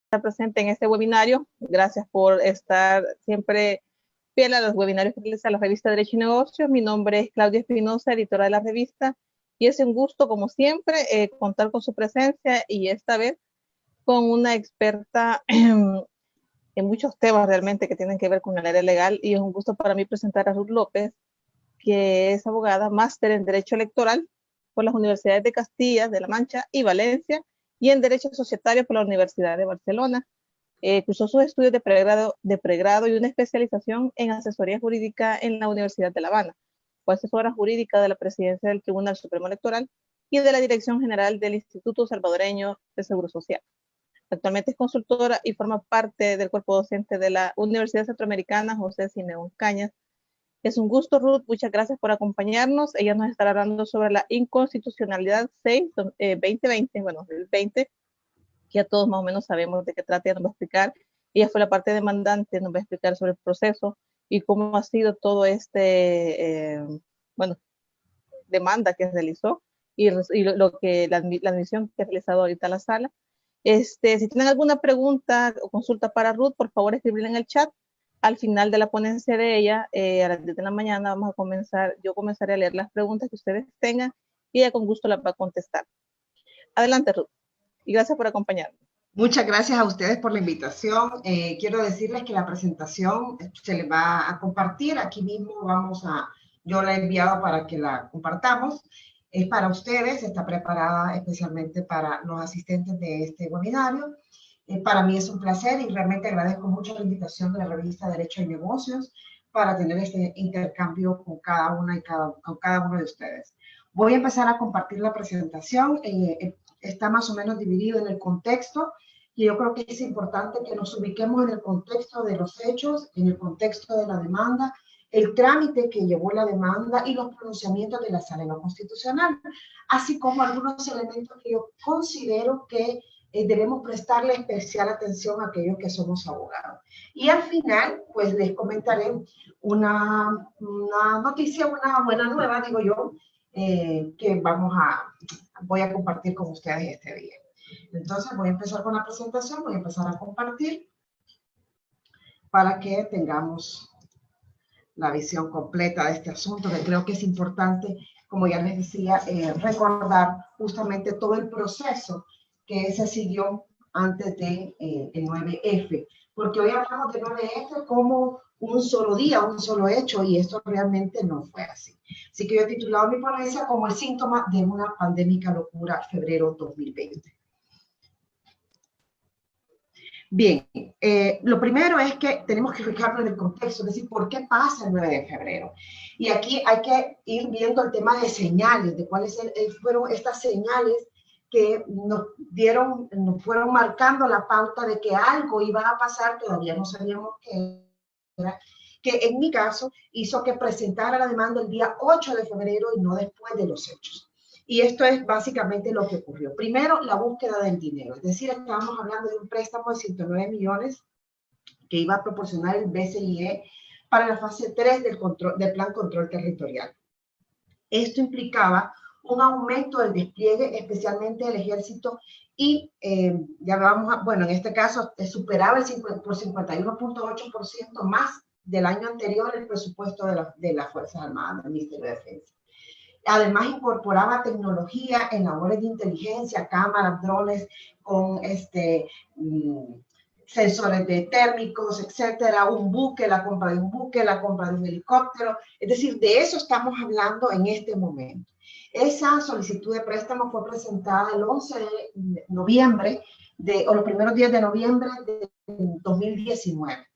estar presente en este webinario. Gracias por estar siempre fiel a los webinarios que realiza la revista Derecho y Negocios. Mi nombre es Claudia Espinosa, editora de la revista, y es un gusto, como siempre, contar con su presencia y esta vez con una experta en muchos temas realmente que tienen que ver con el área legal, y es un gusto para mí presentar a Ruth López, que es abogada, máster en Derecho Electoral por las Universidades de Castilla, de La Mancha y Valencia, y en Derecho Societario por la Universidad de Barcelona. Cursó sus estudios de pregrado y una especialización en asesoría jurídica en la Universidad de La Habana. Fue asesora jurídica de la Presidencia del Tribunal Supremo Electoral y de la Dirección General del Instituto Salvadoreño de Seguro Social. Actualmente es consultora y forma parte del cuerpo docente de la Universidad Centroamericana José Simeón Cañas. Es un gusto, Ruth. Muchas gracias por acompañarnos. Ella nos estará hablando sobre la inconstitucionalidad 6-2020, bueno, el 20, que ya todos más o menos sabemos de qué trata, nos va a explicar. Ella fue la parte demandante, nos va a explicar sobre el proceso y cómo ha sido todo demanda que realizó y lo que la admisión que ha realizado ahorita a la sala. Si tienen alguna pregunta o consulta para Ruth, por favor escribirla en el chat. Al final de la ponencia de ella, a las 10 de la mañana, yo comenzaré a leer las preguntas que ustedes tengan y ella con gusto las va a contestar. Adelante, Ruth, y gracias por acompañarnos. Muchas gracias a ustedes por la invitación. Quiero decirles que la presentación se les va a compartir. Aquí mismo yo la he enviado para que la compartamos. Es para ustedes, está preparada especialmente para los asistentes de este webinario. Para mí es un placer y realmente agradezco mucho la invitación de la revista Derecho y Negocios para tener este intercambio con cada uno de ustedes. Voy a empezar a compartir la presentación. Está más o menos dividido en el contexto y yo creo que es importante que nos ubiquemos en el contexto de los hechos, en el contexto de la demanda, el trámite que llevó la demanda y los pronunciamientos de la Sala Constitucional, así como algunos elementos que yo considero que debemos prestarle especial atención a aquellos que somos abogados. Y al final, pues les comentaré una noticia, una buena nueva, digo yo, que voy a compartir con ustedes este día. Entonces voy a empezar con la presentación, voy a empezar a compartir para que tengamos la visión completa de este asunto, que creo que es importante, como ya les decía, recordar justamente todo el proceso que se siguió antes de el 9F, porque hoy hablamos de 9F como un solo día, un solo hecho, y esto realmente no fue así. Así que yo he titulado mi ponencia como el síntoma de una pandémica locura, febrero 2020. Bien, lo primero es que tenemos que fijarnos en el contexto, es decir, ¿por qué pasa el 9 de febrero? Y aquí hay que ir viendo el tema de señales, de cuáles fueron estas señales que nos fueron marcando la pauta de que algo iba a pasar, todavía no sabíamos qué era, que en mi caso hizo que presentara la demanda el día 8 de febrero y no después de los hechos. Y esto es básicamente lo que ocurrió. Primero, la búsqueda del dinero. Es decir, estábamos hablando de un préstamo de 109 millones que iba a proporcionar el BCIE para la fase 3 del Plan Control Territorial. Esto implicaba un aumento del despliegue, especialmente del ejército, y en este caso superaba por 51.8% más del año anterior el presupuesto de las Fuerzas Armadas, del Ministerio de Defensa. Además, incorporaba tecnología en labores de inteligencia, cámaras, drones, con sensores de térmicos, etcétera, la compra de un buque, la compra de un helicóptero. Es decir, de eso estamos hablando en este momento. Esa solicitud de préstamo fue presentada el 11 de noviembre, o los primeros días de noviembre de 2019.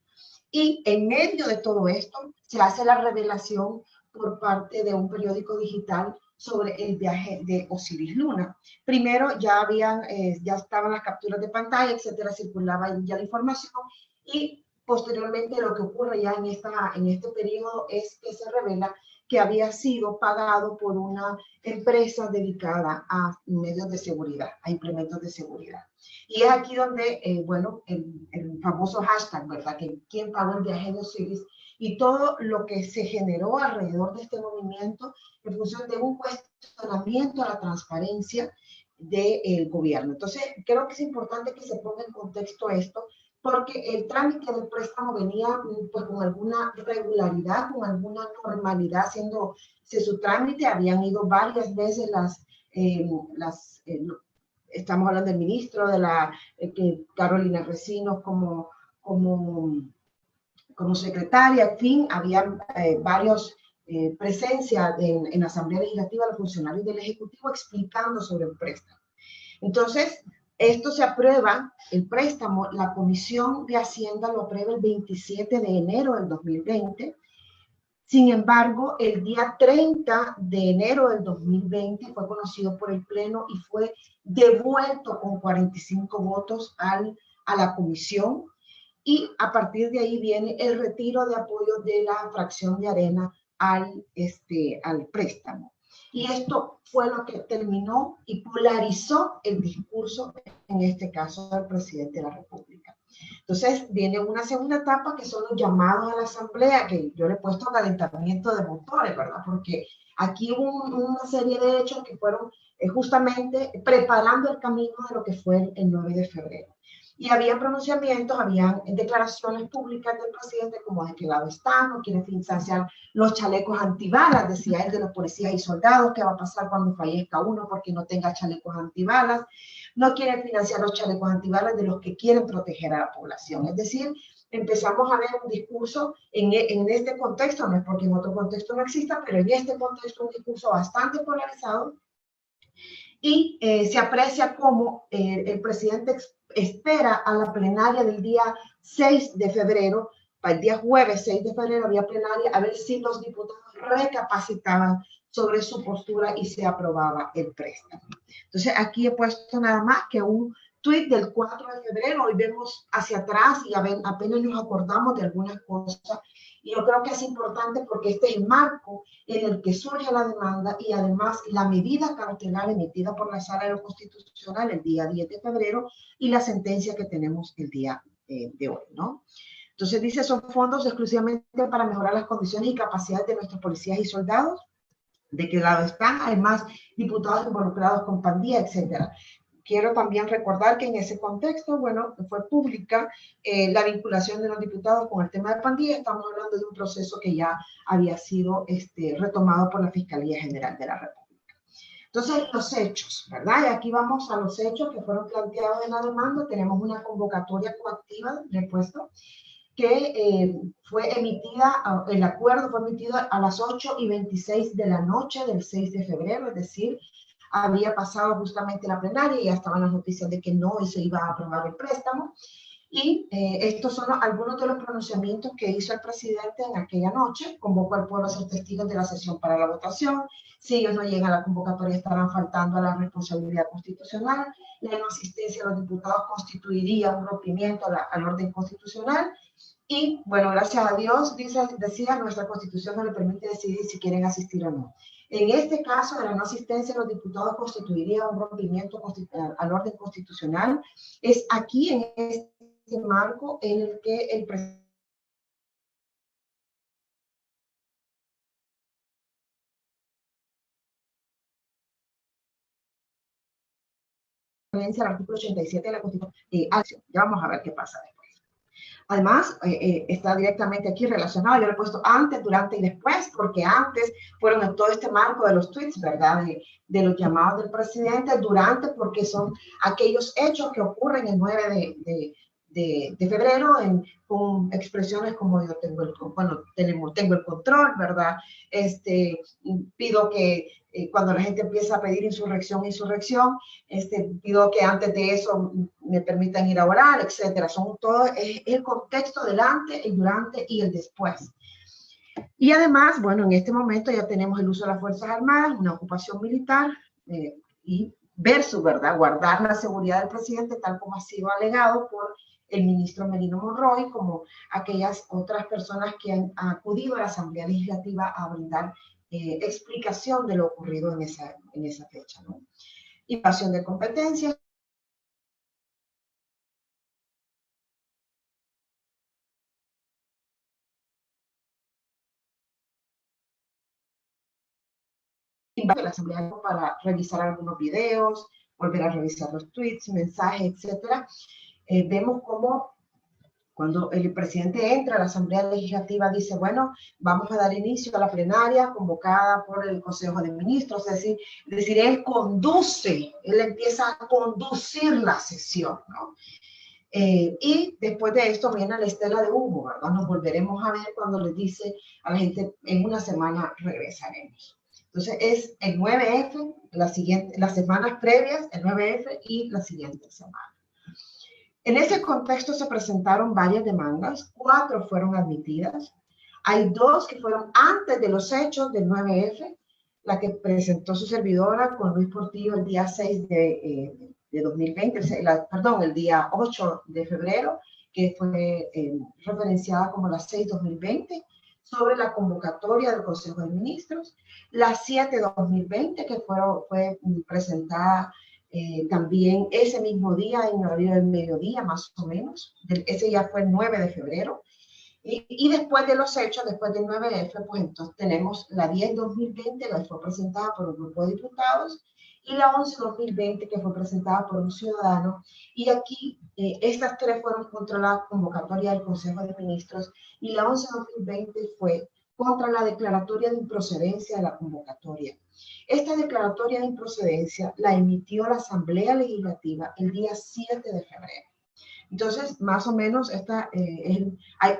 Y en medio de todo esto se hace la revelación por parte de un periódico digital sobre el viaje de Osiris Luna. Primero ya estaban las capturas de pantalla, etcétera, circulaba ya la información, y posteriormente lo que ocurre ya en este periodo es que se revela que había sido pagado por una empresa dedicada a medios de seguridad, a implementos de seguridad. Y es aquí donde, el famoso hashtag, ¿verdad? ¿Quién pagó el viaje de Osiris? Y todo lo que se generó alrededor de este movimiento en función de un cuestionamiento a la transparencia del gobierno. Entonces, creo que es importante que se ponga en contexto esto, porque el trámite del préstamo venía pues con alguna regularidad, con alguna normalidad haciéndose su trámite. Habían ido varias veces estamos hablando del ministro, de Carolina Recinos como secretaria, en fin, había varios presencia en la Asamblea Legislativa, los funcionarios del Ejecutivo explicando sobre el préstamo. Entonces, esto se aprueba, el préstamo, la Comisión de Hacienda lo aprueba el 27 de enero del 2020. Sin embargo, el día 30 de enero del 2020 fue conocido por el Pleno y fue devuelto con 45 votos a la Comisión. Y a partir de ahí viene el retiro de apoyo de la fracción de Arena al préstamo. Y esto fue lo que terminó y polarizó el discurso, en este caso, del presidente de la República. Entonces, viene una segunda etapa que son los llamados a la Asamblea, que yo le he puesto calentamiento de motores, ¿verdad? Porque aquí hubo una serie de hechos que fueron justamente preparando el camino de lo que fue el 9 de febrero. Y había pronunciamientos, habían declaraciones públicas del presidente como de que lado está, no quiere financiar los chalecos antibalas, decía él, de los policías y soldados, qué va a pasar cuando fallezca uno porque no tenga chalecos antibalas, no quiere financiar los chalecos antibalas de los que quieren proteger a la población. Es decir, empezamos a ver un discurso en este contexto, no es porque en otro contexto no exista, pero en este contexto un discurso bastante polarizado, y se aprecia cómo el presidente espera a la plenaria del día 6 de febrero, para el día jueves 6 de febrero había plenaria, a ver si los diputados recapacitaban sobre su postura y se aprobaba el préstamo. Entonces aquí he puesto nada más que un tuit del 4 de febrero, hoy vemos hacia atrás y apenas nos acordamos de algunas cosas. Y yo creo que es importante porque este es el marco en el que surge la demanda y además la medida cautelar emitida por la Sala de lo Constitucional el día 10 de febrero y la sentencia que tenemos el día de hoy, ¿no? Entonces dice, son fondos exclusivamente para mejorar las condiciones y capacidades de nuestros policías y soldados. ¿De qué lado están? Además, diputados involucrados con pandilla, etcétera. Quiero también recordar que en ese contexto, bueno, fue pública la vinculación de los diputados con el tema de pandilla. Estamos hablando de un proceso que ya había sido retomado por la Fiscalía General de la República. Entonces, los hechos, ¿verdad? Y aquí vamos a los hechos que fueron planteados en la demanda. Tenemos una convocatoria coactiva, le he puesto, que fue emitida, el acuerdo fue emitido a las 8:26 de la noche del 6 de febrero, es decir, había pasado justamente la plenaria y ya estaban las noticias de que no se iba a aprobar el préstamo. Y estos son algunos de los pronunciamientos que hizo el presidente en aquella noche. Convocó al pueblo a ser testigos de la sesión para la votación. Si ellos no llegan a la convocatoria, estarán faltando a la responsabilidad constitucional. La no asistencia a los diputados constituiría un rompimiento al orden constitucional. Y bueno, gracias a Dios, decía, nuestra Constitución no le permite decidir si quieren asistir o no. En este caso, de la no asistencia, los diputados constituiría un rompimiento al orden constitucional. Es aquí, en este marco, en el que el presidente al artículo 87 de la Constitución. Ya vamos a ver qué pasa después. Además, está directamente aquí relacionado, yo lo he puesto antes, durante y después, porque antes fueron en todo este marco de los tweets, ¿verdad? De los llamados del presidente, durante, porque son aquellos hechos que ocurren el 9 de febrero con expresiones como yo tengo el control, ¿verdad? Pido que cuando la gente empieza a pedir insurrección, pido que antes de eso me permitan ir a orar, etcétera. Son todo el contexto del antes, el durante y el después. Y además, bueno, en este momento ya tenemos el uso de las Fuerzas Armadas, una ocupación militar y versus, ¿verdad? Guardar la seguridad del presidente tal como ha sido alegado por el ministro Merino Monroy, como aquellas otras personas que han acudido a la Asamblea Legislativa a brindar explicación de lo ocurrido en esa fecha, ¿no? Invasión de competencias. La Asamblea para revisar algunos videos, volver a revisar los tweets, mensajes, etcétera. Vemos cómo cuando el presidente entra a la Asamblea Legislativa dice, bueno, vamos a dar inicio a la plenaria convocada por el Consejo de Ministros, es decir, él conduce, él empieza a conducir la sesión, ¿no? Y después de esto viene la estela de humo, ¿verdad? Nos volveremos a ver cuando les dice a la gente, en una semana regresaremos. Entonces es el 9F, las semanas previas, el 9F y la siguiente semana. En ese contexto se presentaron varias demandas, 4 fueron admitidas. Hay 2 que fueron antes de los hechos del 9F, la que presentó su servidora con Luis Portillo el día 6 de 2020, el día 8 de febrero, que fue referenciada como la 6-2020, sobre la convocatoria del Consejo de Ministros, la 7-2020, que fue presentada también ese mismo día, en horario del mediodía, más o menos. Ese ya fue el 9 de febrero. Y después de los hechos, después del 9F, pues entonces tenemos la 10-2020, la que fue presentada por un grupo de diputados, y la 11-2020, que fue presentada por un ciudadano. Y aquí, estas 3 fueron contra la convocatoria del Consejo de Ministros, y la 11-2020 fue contra la declaratoria de improcedencia de la convocatoria. Esta declaratoria de improcedencia la emitió la Asamblea Legislativa el día 7 de febrero. Entonces, más o menos,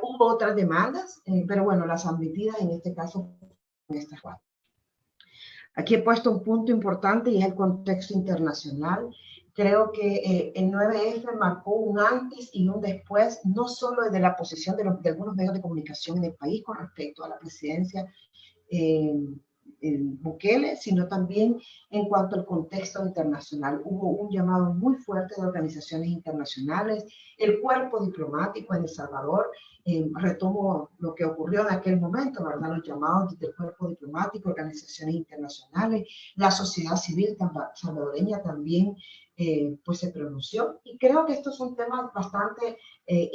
hubo otras demandas, pero bueno, las admitidas en este caso en estas 4. Aquí he puesto un punto importante y es el contexto internacional. Creo que el 9F marcó un antes y un después, no solo desde la posición de algunos medios de comunicación en el país con respecto a la presidencia Bukele, sino también en cuanto al contexto internacional. Hubo un llamado muy fuerte de organizaciones internacionales, el cuerpo diplomático en El Salvador, retomo lo que ocurrió en aquel momento, ¿verdad? Los llamados del cuerpo diplomático, organizaciones internacionales, la sociedad civil salvadoreña también pues se pronunció. Y creo que estos son temas bastante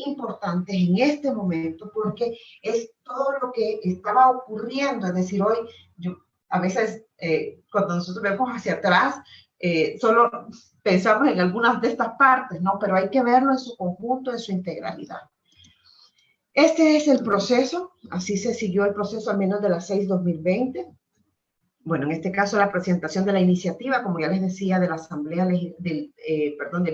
importantes en este momento, porque es todo lo que estaba ocurriendo. Es decir, hoy a veces cuando nosotros vemos hacia atrás, solo pensamos en algunas de estas partes, ¿no? Pero hay que verlo en su conjunto, en su integralidad. Este es el proceso, así se siguió el proceso al menos de la 6-2020. Bueno, en este caso la presentación de la iniciativa, como ya les decía, de la Asamblea del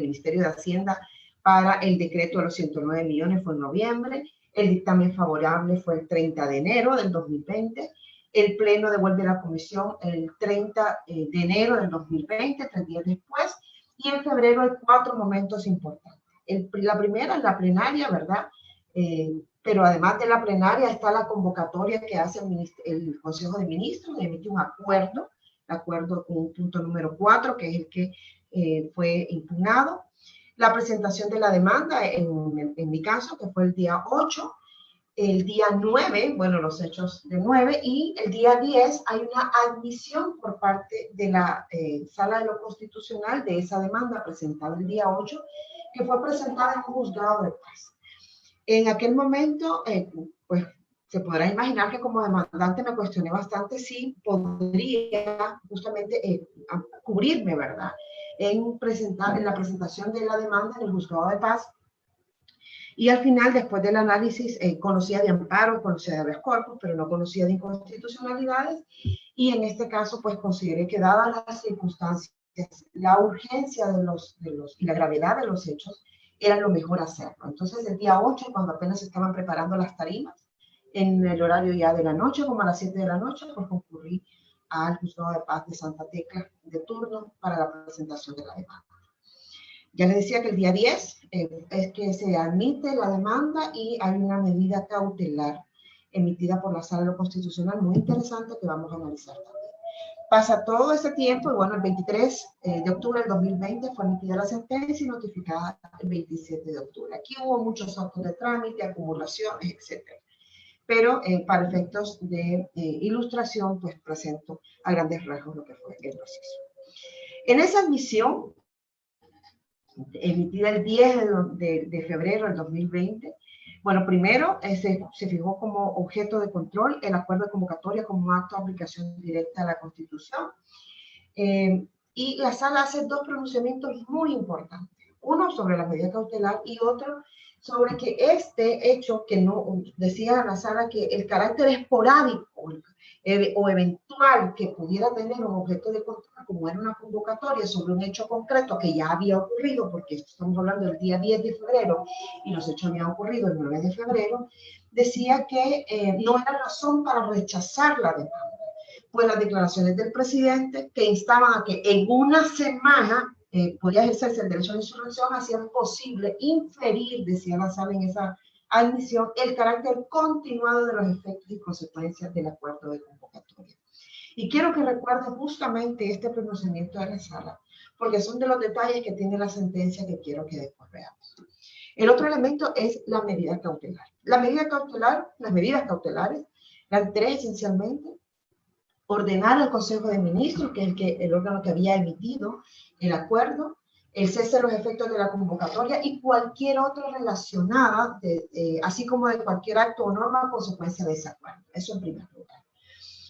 Ministerio de Hacienda para el decreto de los 109 millones fue en noviembre. El dictamen favorable fue el 30 de enero del 2020. El Pleno devuelve a la Comisión el 30 de enero del 2020, 3 días después. Y en febrero hay 4 momentos importantes. La primera es la plenaria, ¿verdad? Pero además de la plenaria está la convocatoria que hace el Consejo de Ministros, emite un acuerdo con un punto número 4, que es el que fue impugnado. La presentación de la demanda, en mi caso, que fue el día 8, el día 9, bueno, los hechos de 9, y el día 10 hay una admisión por parte de la Sala de lo Constitucional de esa demanda presentada el día 8, que fue presentada en un juzgado de paz. En aquel momento, pues se podrá imaginar que como demandante me cuestioné bastante si podría justamente cubrirme, ¿verdad? En la presentación de la demanda en el juzgado de paz. Y al final, después del análisis, conocía de amparo, conocía de habeas corpus, pero no conocía de inconstitucionalidades. Y en este caso, pues consideré que dadas las circunstancias, la urgencia y la gravedad de los hechos, era lo mejor hacerlo. Entonces, el día 8, cuando apenas se estaban preparando las tarimas, en el horario ya de la noche, como a las 7 de la noche, pues concurrí al Juzgado de Paz de Santa Tecla de turno para la presentación de la demanda. Ya les decía que el día 10 es que se admite la demanda y hay una medida cautelar emitida por la Sala de lo Constitucional muy interesante que vamos a analizar también. Pasa todo ese tiempo y bueno, el 23 de octubre del 2020 fue emitida la sentencia y notificada el 27 de octubre. Aquí hubo muchos actos de trámite, acumulaciones, etc. Pero para efectos de ilustración, pues presento a grandes rasgos lo que fue el proceso. En esa admisión, emitida el 10 de febrero del 2020, bueno, primero se fijó como objeto de control el acuerdo de convocatoria como acto de aplicación directa a la Constitución. Y la sala hace dos pronunciamientos muy importantes. Uno sobre la medida cautelar y otro sobre que este hecho que no, decía la sala que el carácter esporádico o eventual que pudiera tener un objeto de control, como era una convocatoria sobre un hecho concreto que ya había ocurrido, porque estamos hablando del día 10 de febrero y los hechos habían ocurrido el 9 de febrero, decía que no era razón para rechazar la demanda. Pues las declaraciones del presidente que instaban a que en una semana podía ejercerse el derecho a la insurrección, hacían posible inferir, decía la sala en esa admisión, el carácter continuado de los efectos y consecuencias del acuerdo de convocatoria. Y quiero que recuerden justamente este pronunciamiento de la sala, porque son de los detalles que tiene la sentencia que quiero que después veamos. El otro elemento es la medida cautelar. La medida cautelar, las medidas cautelares, las tres esencialmente, ordenar al Consejo de Ministros, que es el órgano que había emitido el acuerdo, el cese de los efectos de la convocatoria y cualquier otra relacionada, así como de cualquier acto o norma a consecuencia de ese acuerdo. Eso en primer lugar.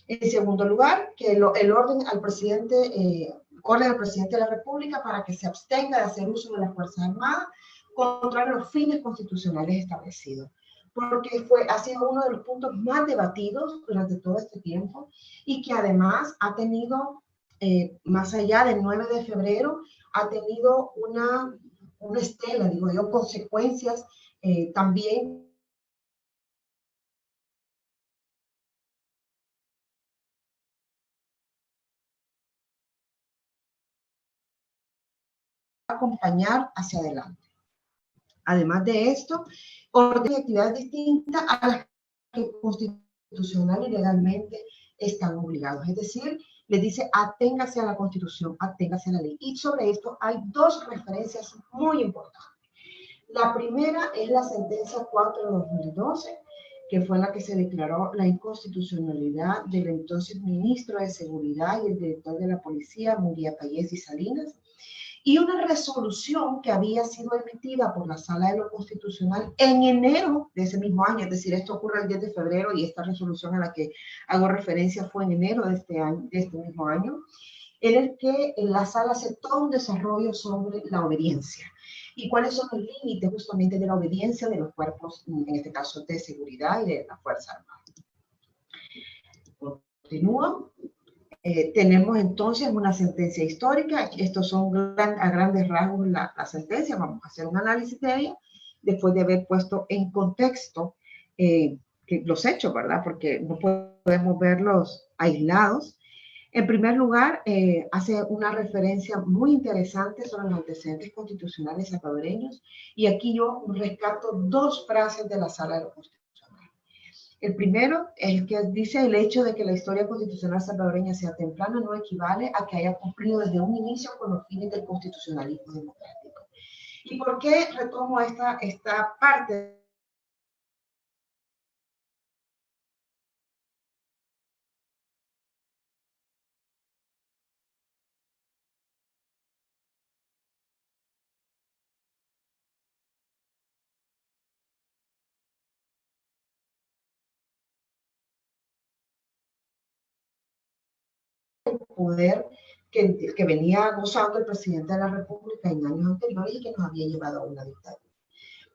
En segundo lugar, que el orden al presidente, orden al presidente de la República para que se abstenga de hacer uso de las Fuerzas Armadas contra los fines constitucionales establecidos, porque ha sido uno de los puntos más debatidos durante todo este tiempo y que además ha tenido, más allá del 9 de febrero, ha tenido una estela, digo yo, consecuencias también acompañar hacia adelante. Además de esto, orden de actividades distintas a las que constitucional y legalmente están obligados. Es decir, les dice, aténgase a la Constitución, aténgase a la ley. Y sobre esto hay dos referencias muy importantes. La primera es la sentencia 4 de 2012, que fue la que se declaró la inconstitucionalidad del entonces ministro de Seguridad y el director de la Policía, Muria Payés y Salinas, y una resolución que había sido emitida por la Sala de lo Constitucional en enero de ese mismo año, es decir, esto ocurre el 10 de febrero y esta resolución a la que hago referencia fue en enero de este año, de este mismo año, en el que la Sala hace todo un desarrollo sobre la obediencia y cuáles son los límites justamente de la obediencia de los cuerpos, en este caso de seguridad y de la Fuerza Armada. Continúo. Tenemos entonces una sentencia histórica. Estos son a grandes rasgos la sentencia. Vamos a hacer un análisis de ella después de haber puesto en contexto los hechos, ¿verdad? Porque no podemos verlos aislados. En primer lugar, hace una referencia muy interesante sobre los antecedentes constitucionales salvadoreños y aquí yo rescato dos frases de la Sala de lo Constitucional. El primero es el que dice: el hecho de que la historia constitucional salvadoreña sea temprana no equivale a que haya cumplido desde un inicio con los fines del constitucionalismo democrático. ¿Y por qué retomo esta parte? El poder que venía gozando el presidente de la República en años anteriores y que nos había llevado a una dictadura.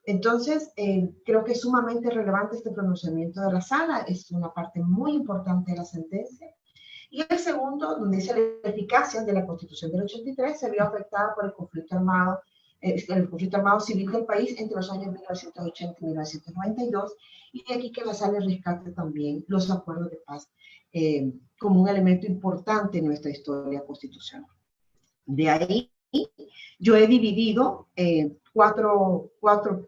Entonces, creo que es sumamente relevante este pronunciamiento de la Sala, es una parte muy importante de la sentencia. Y el segundo, donde dice la eficacia de la Constitución del 83 se vio afectada por el conflicto armado civil del país entre los años 1980 y 1992, y de aquí que la Sala rescate también los acuerdos de paz como un elemento importante en nuestra historia constitucional. De ahí, yo he dividido cuatro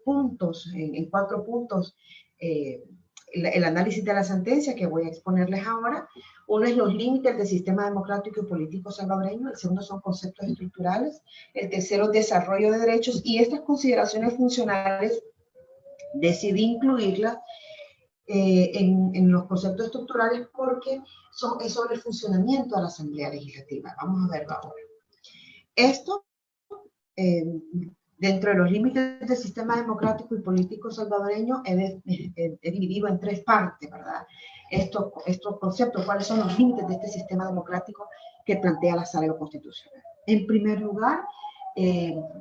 puntos, en 4 puntos, el análisis de la sentencia que voy a exponerles ahora. Uno es los límites del sistema democrático y político salvadoreño, el segundo son conceptos estructurales, el tercero desarrollo de derechos, y estas consideraciones funcionales decidí incluirlas en los conceptos estructurales porque es sobre el funcionamiento de la Asamblea Legislativa. Vamos a verlo ahora. Esto, dentro de los límites del sistema democrático y político salvadoreño, he dividido en 3 partes, ¿verdad? Estos conceptos, cuáles son los límites de este sistema democrático que plantea la Sala de lo Constitucional. En primer lugar,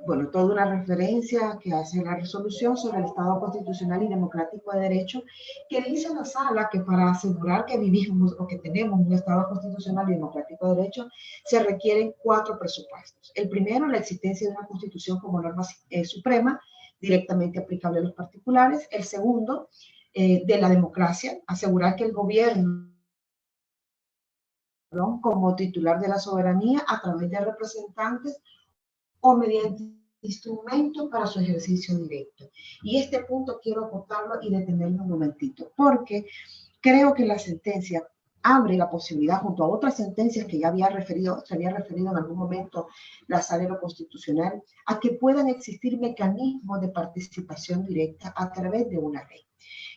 bueno, toda una referencia que hace la resolución sobre el Estado constitucional y democrático de derecho, que dice la Sala que para asegurar que vivimos o que tenemos un Estado constitucional y democrático de derecho, se requieren 4 presupuestos. El primero, la existencia de una Constitución como norma suprema, directamente aplicable a los particulares. El segundo, de la democracia, asegurar que el gobierno como titular de la soberanía a través de representantes o mediante instrumentos para su ejercicio directo. Y este punto quiero acotarlo y detenerlo un momentito, porque creo que la sentencia abre la posibilidad, junto a otras sentencias que ya se había referido en algún momento la Sala de lo Constitucional, a que puedan existir mecanismos de participación directa a través de una ley.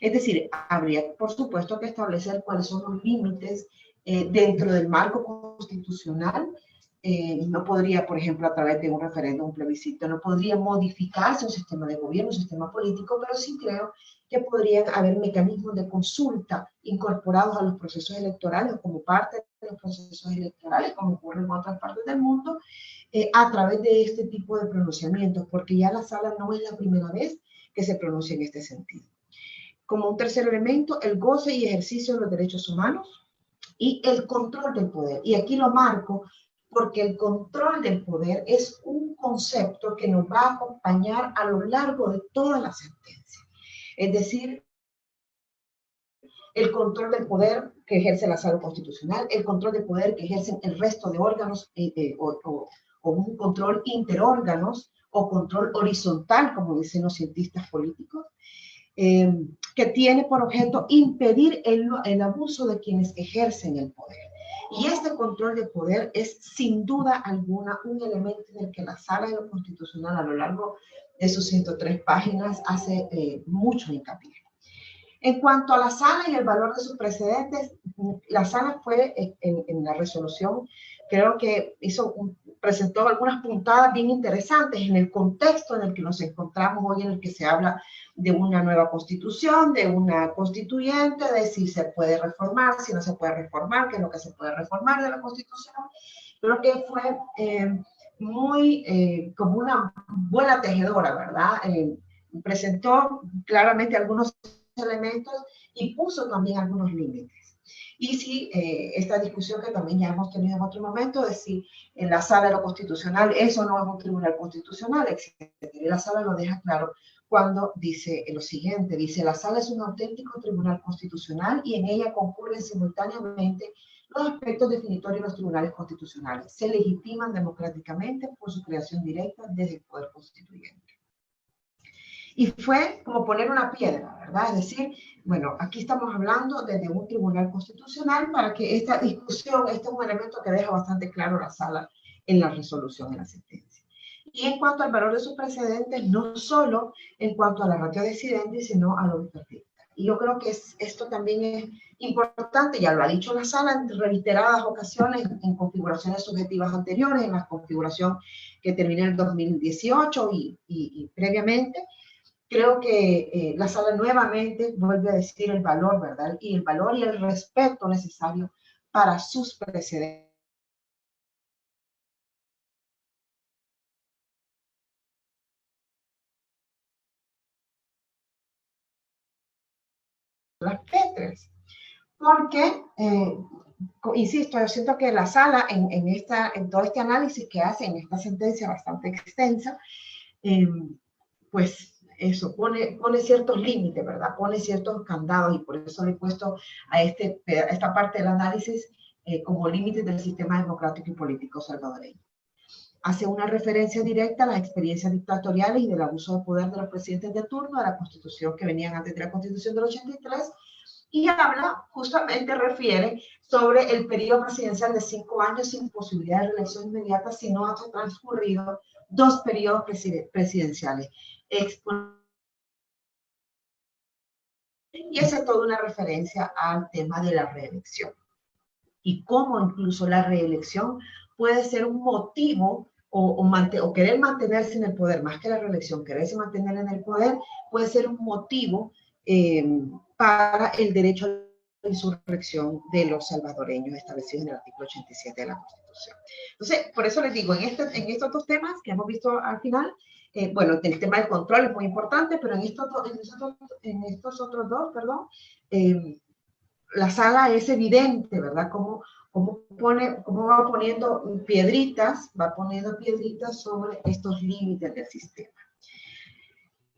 Es decir, habría, por supuesto, que establecer cuáles son los límites dentro del marco constitucional. No podría, por ejemplo, a través de un referéndum, un plebiscito, no podría modificarse un sistema de gobierno, un sistema político, pero sí creo que podrían haber mecanismos de consulta incorporados a los procesos electorales o como parte de los procesos electorales, como ocurre en otras partes del mundo, a través de este tipo de pronunciamientos, porque ya la Sala no es la primera vez que se pronuncia en este sentido. Como un tercer elemento, el goce y ejercicio de los derechos humanos y el control del poder. Y aquí lo marco porque el control del poder es un concepto que nos va a acompañar a lo largo de toda la sentencia. Es decir, el control del poder que ejerce la Sala Constitucional, el control del poder que ejercen el resto de órganos o un control interórganos o control horizontal, como dicen los cientistas políticos, que tiene por objeto impedir el abuso de quienes ejercen el poder. Y este control de poder es sin duda alguna un elemento en el que la Sala de lo Constitucional a lo largo de sus 103 páginas hace mucho hincapié. En cuanto a la Sala y el valor de sus precedentes, la Sala fue en la resolución, creo que presentó algunas puntadas bien interesantes en el contexto en el que nos encontramos hoy, en el que se habla de una nueva constitución, de una constituyente, de si se puede reformar, si no se puede reformar, qué es lo que se puede reformar de la constitución. Creo que fue muy como una buena tejedora, ¿verdad? Presentó claramente algunos elementos y puso también algunos límites. Y si esta discusión que también ya hemos tenido en otro momento, de si en la Sala de lo Constitucional eso no es un tribunal constitucional, etc. Y la Sala lo deja claro cuando dice lo siguiente, dice: la Sala es un auténtico tribunal constitucional y en ella concurren simultáneamente los aspectos definitorios de los tribunales constitucionales. Se legitiman democráticamente por su creación directa desde el Poder Constituyente. Y fue como poner una piedra, ¿verdad? Es decir, bueno, aquí estamos hablando desde un tribunal constitucional para que esta discusión, este es un elemento que deja bastante claro la Sala en la resolución de la sentencia. Y en cuanto al valor de sus precedentes, no solo en cuanto a la ratio decidendi, sino a lo imperfecta. Y yo creo que esto también es importante, ya lo ha dicho la Sala en reiteradas ocasiones, en configuraciones subjetivas anteriores, en la configuración que terminó en el 2018 y previamente. Creo que la Sala nuevamente vuelve a decir el valor, ¿verdad? Y el valor y el respeto necesario para sus precedentes. Las Petras. Porque, insisto, yo siento que la Sala, en todo este análisis que hace, en esta sentencia bastante extensa, pues eso, pone ciertos límites, ¿verdad? Pone ciertos candados y por eso le he puesto a esta parte del análisis como límites del sistema democrático y político salvadoreño. Hace una referencia directa a las experiencias dictatoriales y del abuso de poder de los presidentes de turno, a la constitución que venían antes de la constitución del 83, y habla, justamente refiere sobre el periodo presidencial de 5 años sin posibilidad de reelección inmediata si no ha transcurrido 2 periodos presidenciales. Y esa es toda una referencia al tema de la reelección y cómo incluso la reelección puede ser un motivo o querer mantenerse en el poder, más que la reelección, quererse mantener en el poder puede ser un motivo para el derecho a la insurrección de los salvadoreños establecidos en el artículo 87 de la Constitución. Constitución. Entonces, por eso les digo, en estos dos temas que hemos visto al final, bueno, el tema del control es muy importante, pero en estos otros dos, perdón, la sala es evidente, ¿verdad? Cómo va poniendo piedritas sobre estos límites del sistema.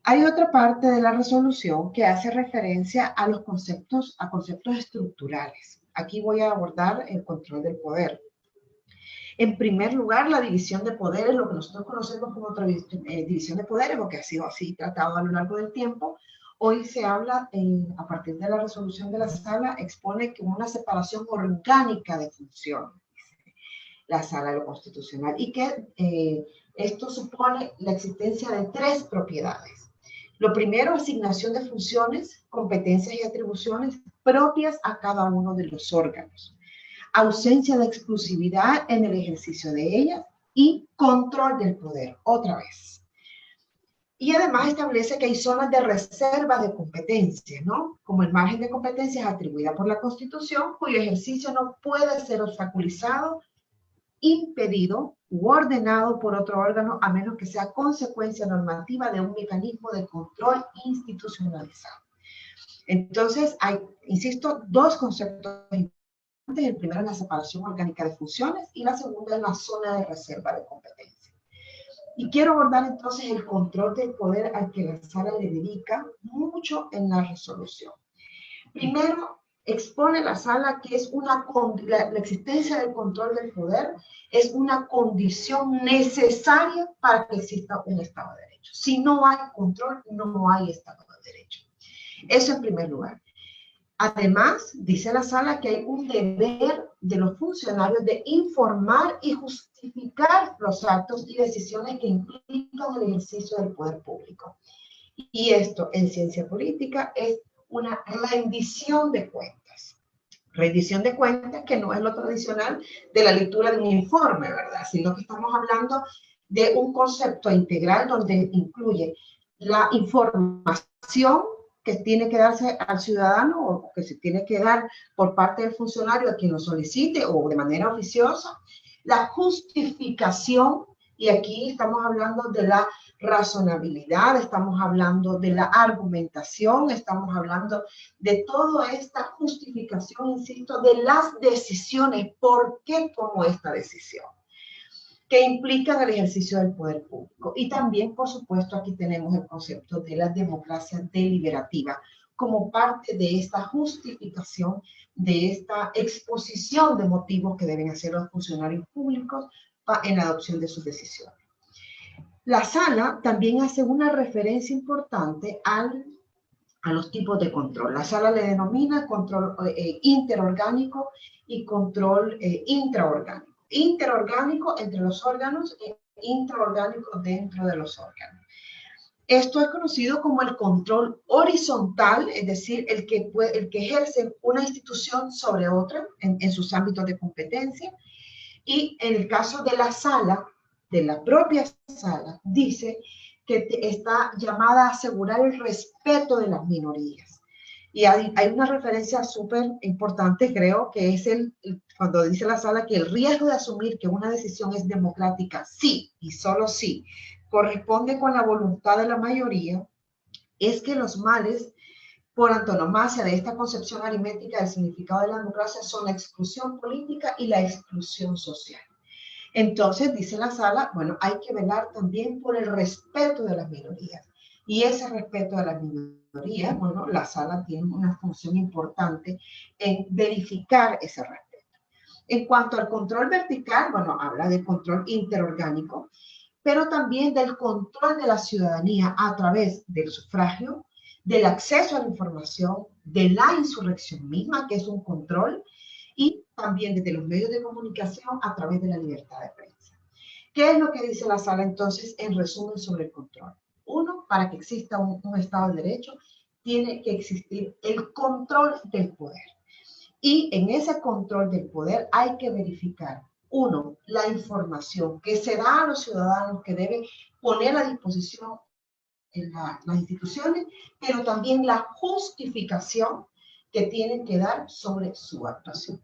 Hay otra parte de la resolución que hace referencia a los conceptos estructurales. Aquí voy a abordar el control del poder. En primer lugar, la división de poderes, lo que nosotros conocemos como división de poderes, porque ha sido así tratado a lo largo del tiempo. Hoy se habla, a partir de la resolución de la sala, expone que una separación orgánica de funciones, la sala de lo constitucional, y que esto supone la existencia de tres propiedades. Lo primero, asignación de funciones, competencias y atribuciones propias a cada uno de los órganos. Ausencia de exclusividad en el ejercicio de ellas y control del poder, otra vez. Y además establece que hay zonas de reserva de competencias, ¿no? Como el margen de competencias atribuida por la Constitución, cuyo ejercicio no puede ser obstaculizado, impedido u ordenado por otro órgano, a menos que sea consecuencia normativa de un mecanismo de control institucionalizado. Entonces, hay, insisto, dos conceptos importantes. El primero es la separación orgánica de funciones y la segunda es la zona de reserva de competencia. Y quiero abordar entonces el control del poder al que la sala le dedica mucho en la resolución. Primero, expone la sala que es la existencia del control del poder es una condición necesaria para que exista un Estado de Derecho. Si no hay control, no hay Estado de Derecho. Eso en primer lugar. Además, dice la sala que hay un deber de los funcionarios de informar y justificar los actos y decisiones que implican el ejercicio del poder público. Y esto, en ciencia política, es una rendición de cuentas. Rendición de cuentas que no es lo tradicional de la lectura de un informe, ¿verdad? Sino que estamos hablando de un concepto integral donde incluye la información que tiene que darse al ciudadano o que se tiene que dar por parte del funcionario a quien lo solicite o de manera oficiosa, la justificación, y aquí estamos hablando de la razonabilidad, estamos hablando de la argumentación, estamos hablando de toda esta justificación, insisto, de las decisiones, ¿por qué tomo esta decisión? Que implican el ejercicio del poder público. Y también, por supuesto, aquí tenemos el concepto de la democracia deliberativa como parte de esta justificación, de esta exposición de motivos que deben hacer los funcionarios públicos en la adopción de sus decisiones. La sala también hace una referencia importante a los tipos de control. La sala le denomina control interorgánico y control intraorgánico. Interorgánico entre los órganos e intraorgánico dentro de los órganos. Esto es conocido como el control horizontal, es decir, el que ejerce una institución sobre otra en sus ámbitos de competencia. Y en el caso de la sala, de la propia sala, dice que está llamada a asegurar el respeto de las minorías. Y hay una referencia súper importante, creo, que es cuando dice la sala que el riesgo de asumir que una decisión es democrática, sí y solo sí, corresponde con la voluntad de la mayoría, es que los males por antonomasia de esta concepción aritmética del significado de la democracia son la exclusión política y la exclusión social. Entonces, dice la sala, bueno, hay que velar también por el respeto de las minorías. Y ese respeto de las minorías, bueno, la sala tiene una función importante en verificar ese respeto. En cuanto al control vertical, bueno, habla de control interorgánico, pero también del control de la ciudadanía a través del sufragio, del acceso a la información, de la insurrección misma, que es un control, y también desde los medios de comunicación a través de la libertad de prensa. ¿Qué es lo que dice la sala entonces en resumen sobre el control? Uno, para que exista un Estado de Derecho, tiene que existir el control del poder. Y en ese control del poder hay que verificar, uno, la información que se da a los ciudadanos que deben poner a disposición en las instituciones, pero también la justificación que tienen que dar sobre su actuación.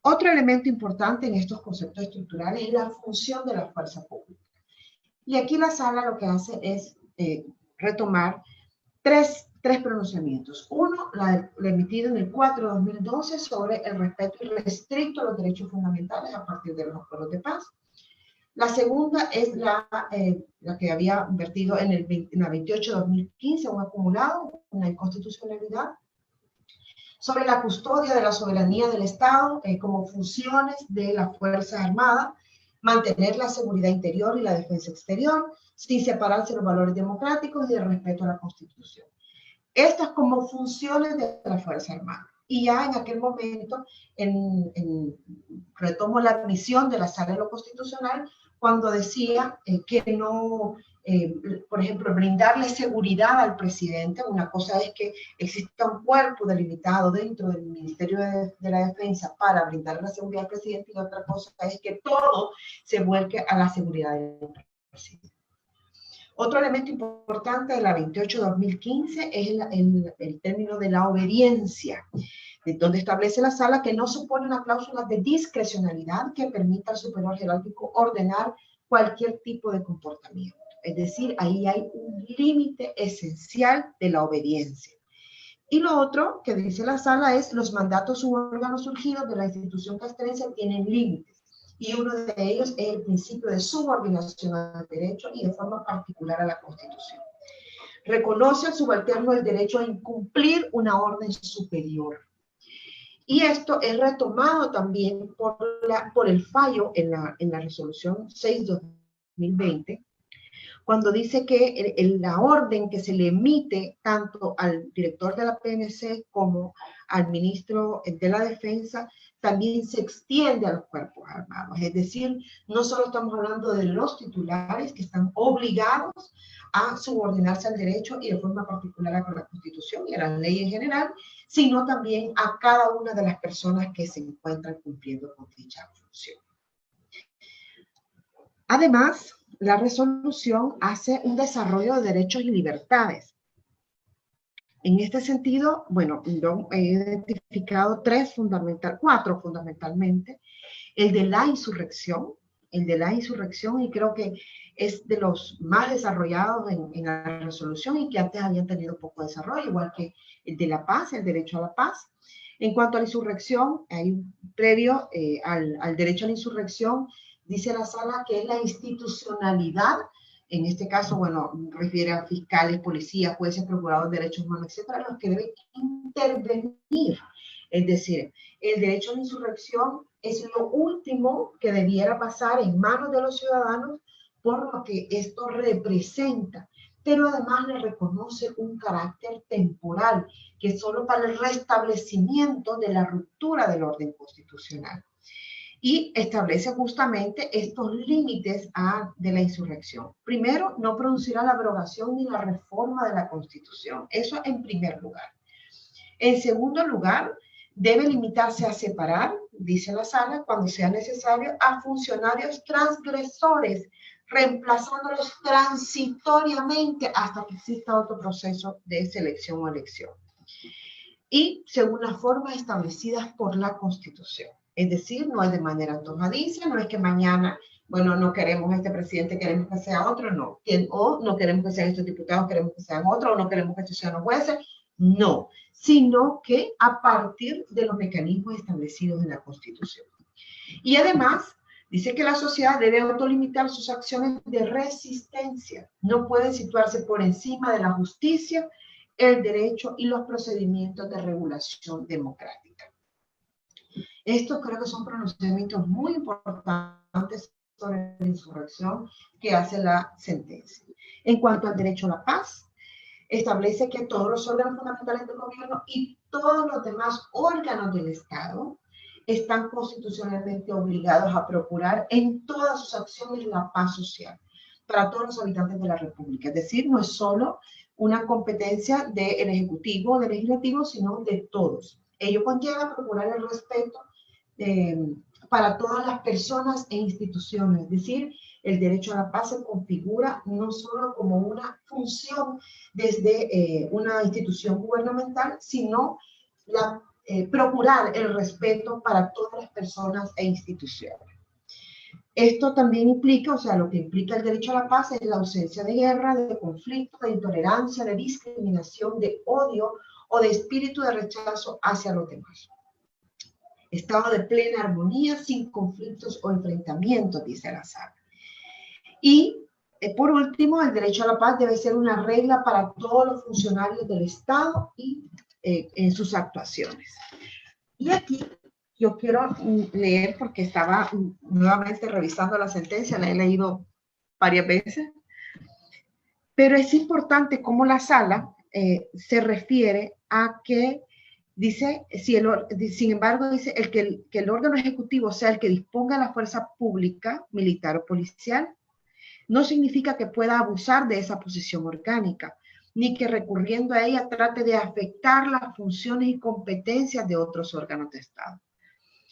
Otro elemento importante en estos conceptos estructurales es la función de la fuerza pública. Y aquí la sala lo que hace es retomar tres pronunciamientos. Uno, la emitido en el 4 de 2012 sobre el respeto irrestricto a los derechos fundamentales a partir de los acuerdos de paz. La segunda es la que había vertido en la 28 de 2015, un acumulado, una inconstitucionalidad, sobre la custodia de la soberanía del Estado como funciones de las Fuerzas Armadas, mantener la seguridad interior y la defensa exterior, sin separarse los valores democráticos y el respeto a la Constitución. Estas como funciones de la Fuerza Armada. Y ya en aquel momento retomo la misión de la Sala de lo Constitucional cuando decía que no, por ejemplo, brindarle seguridad al presidente. Una cosa es que exista un cuerpo delimitado dentro del Ministerio de la Defensa para brindar la seguridad al presidente, y otra cosa es que todo se vuelque a la seguridad del presidente. Otro elemento importante de la 28-2015 es el término de la obediencia, donde establece la sala que no supone una cláusula de discrecionalidad que permita al superior jerárquico ordenar cualquier tipo de comportamiento. Es decir, ahí hay un límite esencial de la obediencia. Y lo otro que dice la sala es los mandatos u órganos surgidos de la institución castrense tienen límites. Y uno de ellos es el principio de subordinación al derecho y de forma particular a la Constitución. Reconoce al subalterno el derecho a incumplir una orden superior. Y esto es retomado también por el fallo en la resolución 6/2020, cuando dice que la orden que se le emite tanto al director de la PNC como al ministro de la Defensa también se extiende a los cuerpos armados. Es decir, no solo estamos hablando de los titulares que están obligados a subordinarse al derecho y de forma particular a la Constitución y a la ley en general, sino también a cada una de las personas que se encuentran cumpliendo con dicha función. Además, la resolución hace un desarrollo de derechos y libertades. En este sentido, bueno, yo he identificado cuatro fundamentalmente. El de la insurrección, y creo que es de los más desarrollados en la resolución y que antes habían tenido poco desarrollo, igual que el de la paz, el derecho a la paz. En cuanto a la insurrección, hay un previo al derecho a la insurrección, dice la sala que es la institucionalidad. En este caso, bueno, refiere a fiscales, policías, jueces, procuradores de derechos humanos, etcétera, los que deben intervenir. Es decir, el derecho a la insurrección es lo último que debiera pasar en manos de los ciudadanos por lo que esto representa, pero además le reconoce un carácter temporal, que es solo para el restablecimiento de la ruptura del orden constitucional. Y establece justamente estos límites de la insurrección. Primero, no producirá la abrogación ni la reforma de la Constitución. Eso en primer lugar. En segundo lugar, debe limitarse a separar, dice la sala, cuando sea necesario, a funcionarios transgresores, reemplazándolos transitoriamente hasta que exista otro proceso de selección o elección. Y según las formas establecidas por la Constitución. Es decir, no es de manera antojadiza, no es que mañana, bueno, no queremos a este presidente, queremos que sea otro, no. O no queremos que sean estos diputados, queremos que sean otros, o no queremos que estos sean los jueces, no. Sino que a partir de los mecanismos establecidos en la Constitución. Y además, dice que la sociedad debe autolimitar sus acciones de resistencia. No puede situarse por encima de la justicia, el derecho y los procedimientos de regulación democrática. Estos creo que son pronunciamientos muy importantes sobre la insurrección que hace la sentencia. En cuanto al derecho a la paz, establece que todos los órganos fundamentales del gobierno y todos los demás órganos del Estado están constitucionalmente obligados a procurar en todas sus acciones la paz social para todos los habitantes de la República. Es decir, no es solo una competencia del Ejecutivo o del Legislativo, sino de todos. Ello conlleva procurar el respeto para todas las personas e instituciones. Es decir, el derecho a la paz se configura no solo como una función desde una institución gubernamental, sino la procurar el respeto para todas las personas e instituciones. Esto también implica, o sea, lo que implica el derecho a la paz es la ausencia de guerra, de conflicto, de intolerancia, de discriminación, de odio o de espíritu de rechazo hacia los demás. Estado de plena armonía, sin conflictos o enfrentamientos, dice la Sala. Y, por último, el derecho a la paz debe ser una regla para todos los funcionarios del Estado y en sus actuaciones. Y aquí yo quiero leer, porque estaba nuevamente revisando la sentencia, la he leído varias veces, pero es importante cómo la Sala se refiere a que dice, sin embargo, dice que el órgano ejecutivo sea el que disponga la fuerza pública, militar o policial, no significa que pueda abusar de esa posición orgánica, ni que recurriendo a ella trate de afectar las funciones y competencias de otros órganos de Estado.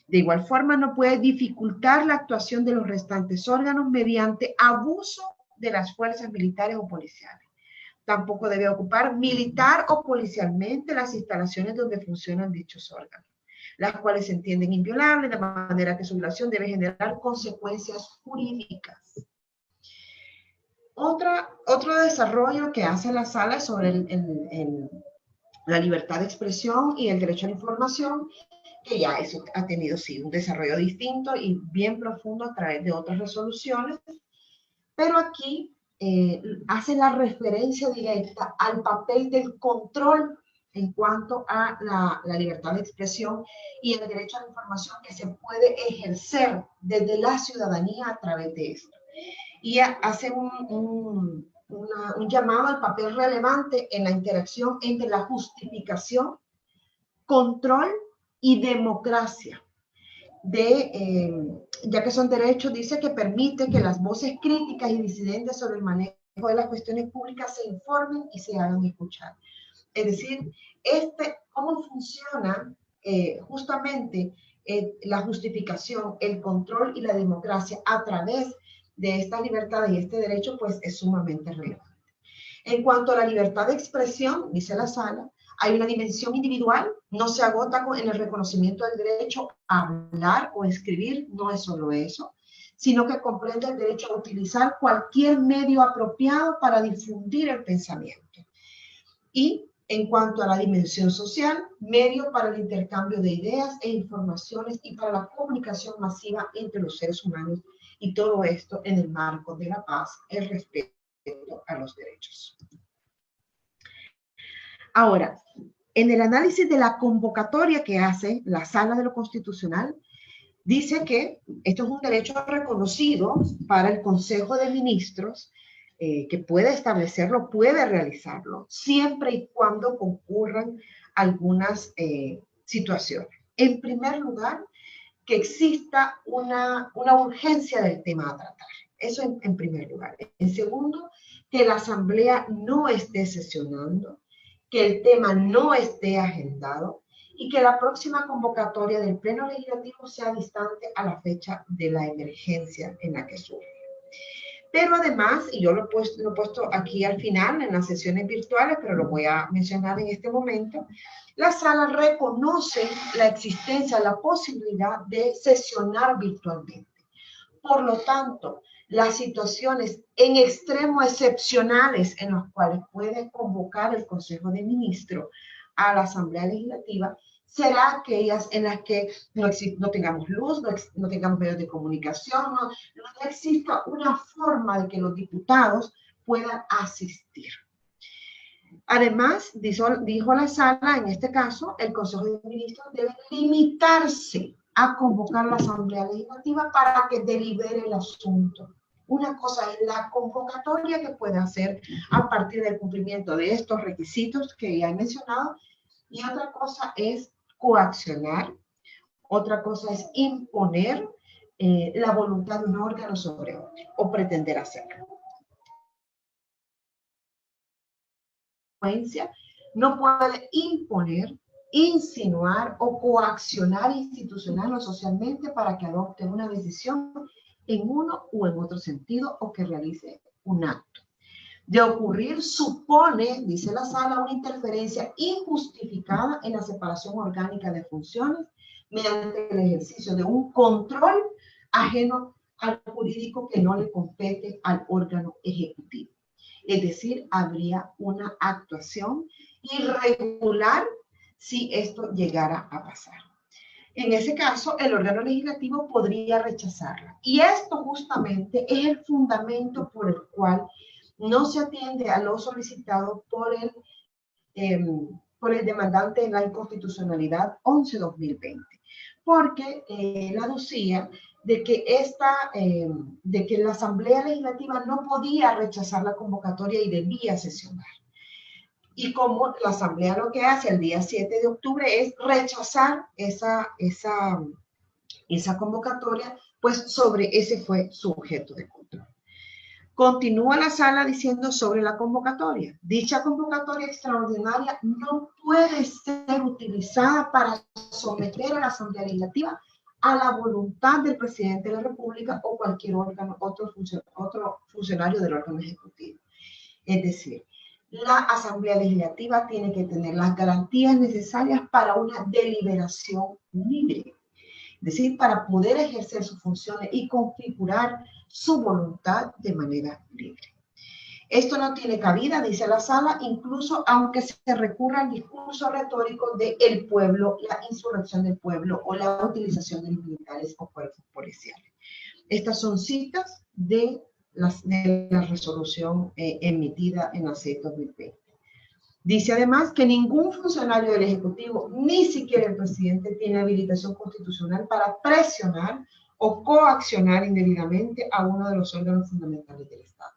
De igual forma, no puede dificultar la actuación de los restantes órganos mediante abuso de las fuerzas militares o policiales. Tampoco debe ocupar militar o policialmente las instalaciones donde funcionan dichos órganos, las cuales se entienden inviolables, de manera que su violación debe generar consecuencias jurídicas. Otro desarrollo que hace la Sala es sobre la libertad de expresión y el derecho a la información, que ya eso ha tenido, sí, un desarrollo distinto y bien profundo a través de otras resoluciones, pero aquí hace la referencia directa al papel del control en cuanto a la libertad de expresión y el derecho a la información que se puede ejercer desde la ciudadanía a través de esto. Y hace un llamado al papel relevante en la interacción entre la justificación, control y democracia, ya que son derechos, dice, que permite que las voces críticas y disidentes sobre el manejo de las cuestiones públicas se informen y se hagan escuchar. Es decir, cómo funciona justamente la justificación, el control y la democracia a través de estas libertades y este derecho, pues es sumamente relevante. En cuanto a la libertad de expresión, dice la Sala, hay una dimensión individual, no se agota en el reconocimiento del derecho a hablar o escribir, no es solo eso, sino que comprende el derecho a utilizar cualquier medio apropiado para difundir el pensamiento. Y en cuanto a la dimensión social, medio para el intercambio de ideas e informaciones y para la comunicación masiva entre los seres humanos, y todo esto en el marco de la paz, el respeto a los derechos. Ahora, en el análisis de la convocatoria que hace la Sala de lo Constitucional, dice que esto es un derecho reconocido para el Consejo de Ministros, que puede establecerlo, puede realizarlo, siempre y cuando concurran algunas situaciones. En primer lugar, que exista una urgencia del tema a tratar. Eso en primer lugar. En segundo, que la Asamblea no esté sesionando, que el tema no esté agendado y que la próxima convocatoria del Pleno Legislativo sea distante a la fecha de la emergencia en la que surge. Pero además, y yo lo he puesto aquí al final en las sesiones virtuales, pero lo voy a mencionar en este momento, la Sala reconoce la existencia, la posibilidad de sesionar virtualmente. Por lo tanto, las situaciones en extremo excepcionales en las cuales puede convocar el Consejo de Ministros a la Asamblea Legislativa será aquellas en las que no tengamos luz, no tengamos medios de comunicación, no exista una forma de que los diputados puedan asistir. Además, dijo la Sala, en este caso, el Consejo de Ministros debe limitarse a convocar la Asamblea Legislativa para que delibere el asunto. Una cosa es la convocatoria que puede hacer a partir del cumplimiento de estos requisitos que ya he mencionado, y otra cosa es coaccionar, otra cosa es imponer la voluntad de un órgano sobre otro o pretender hacerlo. No puede imponer, insinuar o coaccionar institucional o socialmente para que adopte una decisión en uno u en otro sentido o que realice un acto. de ocurrir supone, dice la sala, una interferencia injustificada en la separación orgánica de funciones mediante el ejercicio de un control ajeno al jurídico que no le compete al órgano ejecutivo. Es decir, habría una actuación irregular si esto llegara a pasar. En ese caso, el órgano legislativo podría rechazarla. Y esto justamente es el fundamento por el cual no se atiende a lo solicitado por el demandante en la inconstitucionalidad 11-2020, porque la aducía de que la Asamblea Legislativa no podía rechazar la convocatoria y debía sesionar. Y como la Asamblea lo que hace el día 7 de octubre es rechazar esa convocatoria, pues sobre ese fue su objeto de control. Continúa la sala diciendo sobre la convocatoria. Dicha convocatoria extraordinaria no puede ser utilizada para someter a la Asamblea Legislativa a la voluntad del presidente de la República o cualquier órgano, otro funcionario del órgano ejecutivo. Es decir, la Asamblea Legislativa tiene que tener las garantías necesarias para una deliberación libre. Es decir, para poder ejercer sus funciones y configurar su voluntad de manera libre. Esto no tiene cabida, dice la sala, incluso aunque se recurra al discurso retórico de el pueblo, la insurrección del pueblo o la utilización de los militares o cuerpos policiales. Estas son citas de la resolución emitida en la CEP 2020. Dice además que ningún funcionario del Ejecutivo, ni siquiera el presidente, tiene habilitación constitucional para presionar o coaccionar indebidamente a uno de los órganos fundamentales del Estado.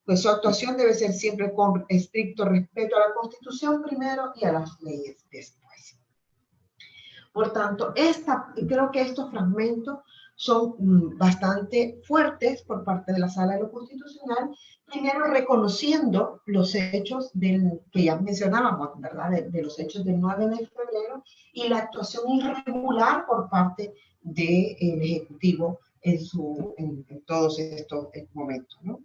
Pues su actuación debe ser siempre con estricto respeto a la Constitución primero y a las leyes después. Por tanto, creo que estos fragmentos son bastante fuertes por parte de la Sala de lo Constitucional, primero reconociendo los hechos que ya mencionábamos, ¿verdad? De los hechos del 9 de febrero y la actuación irregular por parte del Ejecutivo en todos estos momentos, ¿no?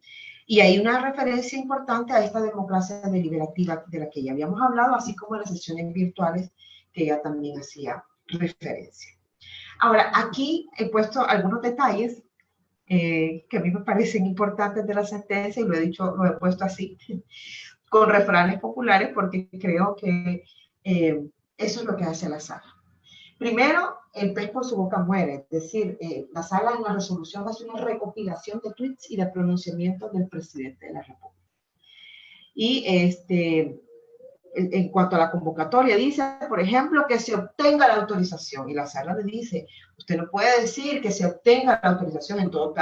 Y hay una referencia importante a esta democracia deliberativa de la que ya habíamos hablado, así como las sesiones virtuales que ella también hacía referencia. Ahora, aquí he puesto algunos detalles que a mí me parecen importantes de la sentencia y lo he puesto así, con refranes populares, porque creo que eso es lo que hace la sala. Primero, el pez por su boca muere, es decir, la sala en la resolución hace una recopilación de tweets y de pronunciamientos del presidente de la República. Y en cuanto a la convocatoria, dice, por ejemplo, que se obtenga la autorización. Y la sala le dice, usted no puede decir que se obtenga la autorización, en todo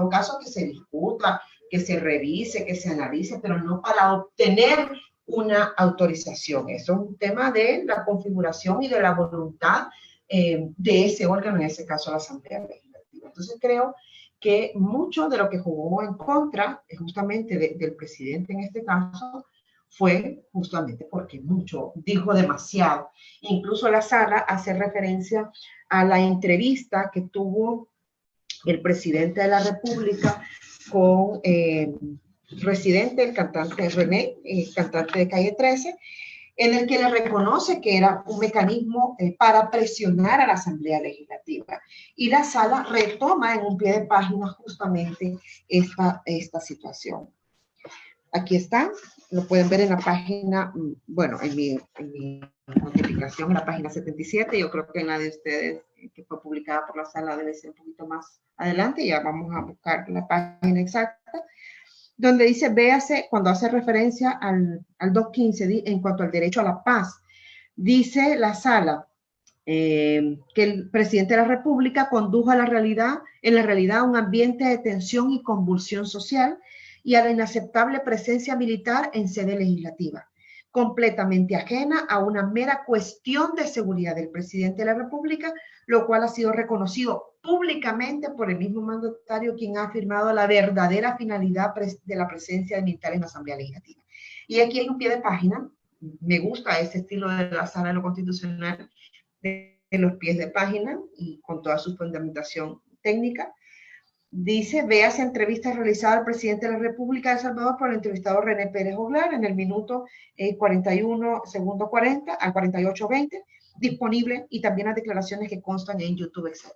caso que se discuta, que se revise, que se analice, pero no para obtener una autorización. Eso es un tema de la configuración y de la voluntad de ese órgano, en ese caso la Asamblea Legislativa. Entonces creo que mucho de lo que jugó en contra, justamente del presidente en este caso, fue justamente porque dijo demasiado. Incluso la sala hace referencia a la entrevista que tuvo el presidente de la República con Residente, el cantante René, cantante de Calle 13, en el que le reconoce que era un mecanismo para presionar a la Asamblea Legislativa. Y la sala retoma en un pie de página justamente esta situación. Aquí está, lo pueden ver en la página, bueno, en mi notificación, en la página 77, yo creo que en la de ustedes, que fue publicada por la sala, debe ser un poquito más adelante, ya vamos a buscar la página exacta, donde dice, véase, cuando hace referencia al 215, en cuanto al derecho a la paz, dice la sala, que el presidente de la República condujo en la realidad un ambiente de tensión y convulsión social, y a la inaceptable presencia militar en sede legislativa, completamente ajena a una mera cuestión de seguridad del presidente de la República, lo cual ha sido reconocido públicamente por el mismo mandatario, quien ha afirmado la verdadera finalidad de la presencia de militares en la Asamblea Legislativa. Y aquí hay un pie de página, me gusta ese estilo de la Sala de lo Constitucional, de los pies de página y con toda su fundamentación técnica, Dice, véase entrevista realizada al presidente de la República de El Salvador por el entrevistador René Pérez Oglar en el minuto 41, segundo 40 al 48:20, disponible, y también las declaraciones que constan en YouTube, etc.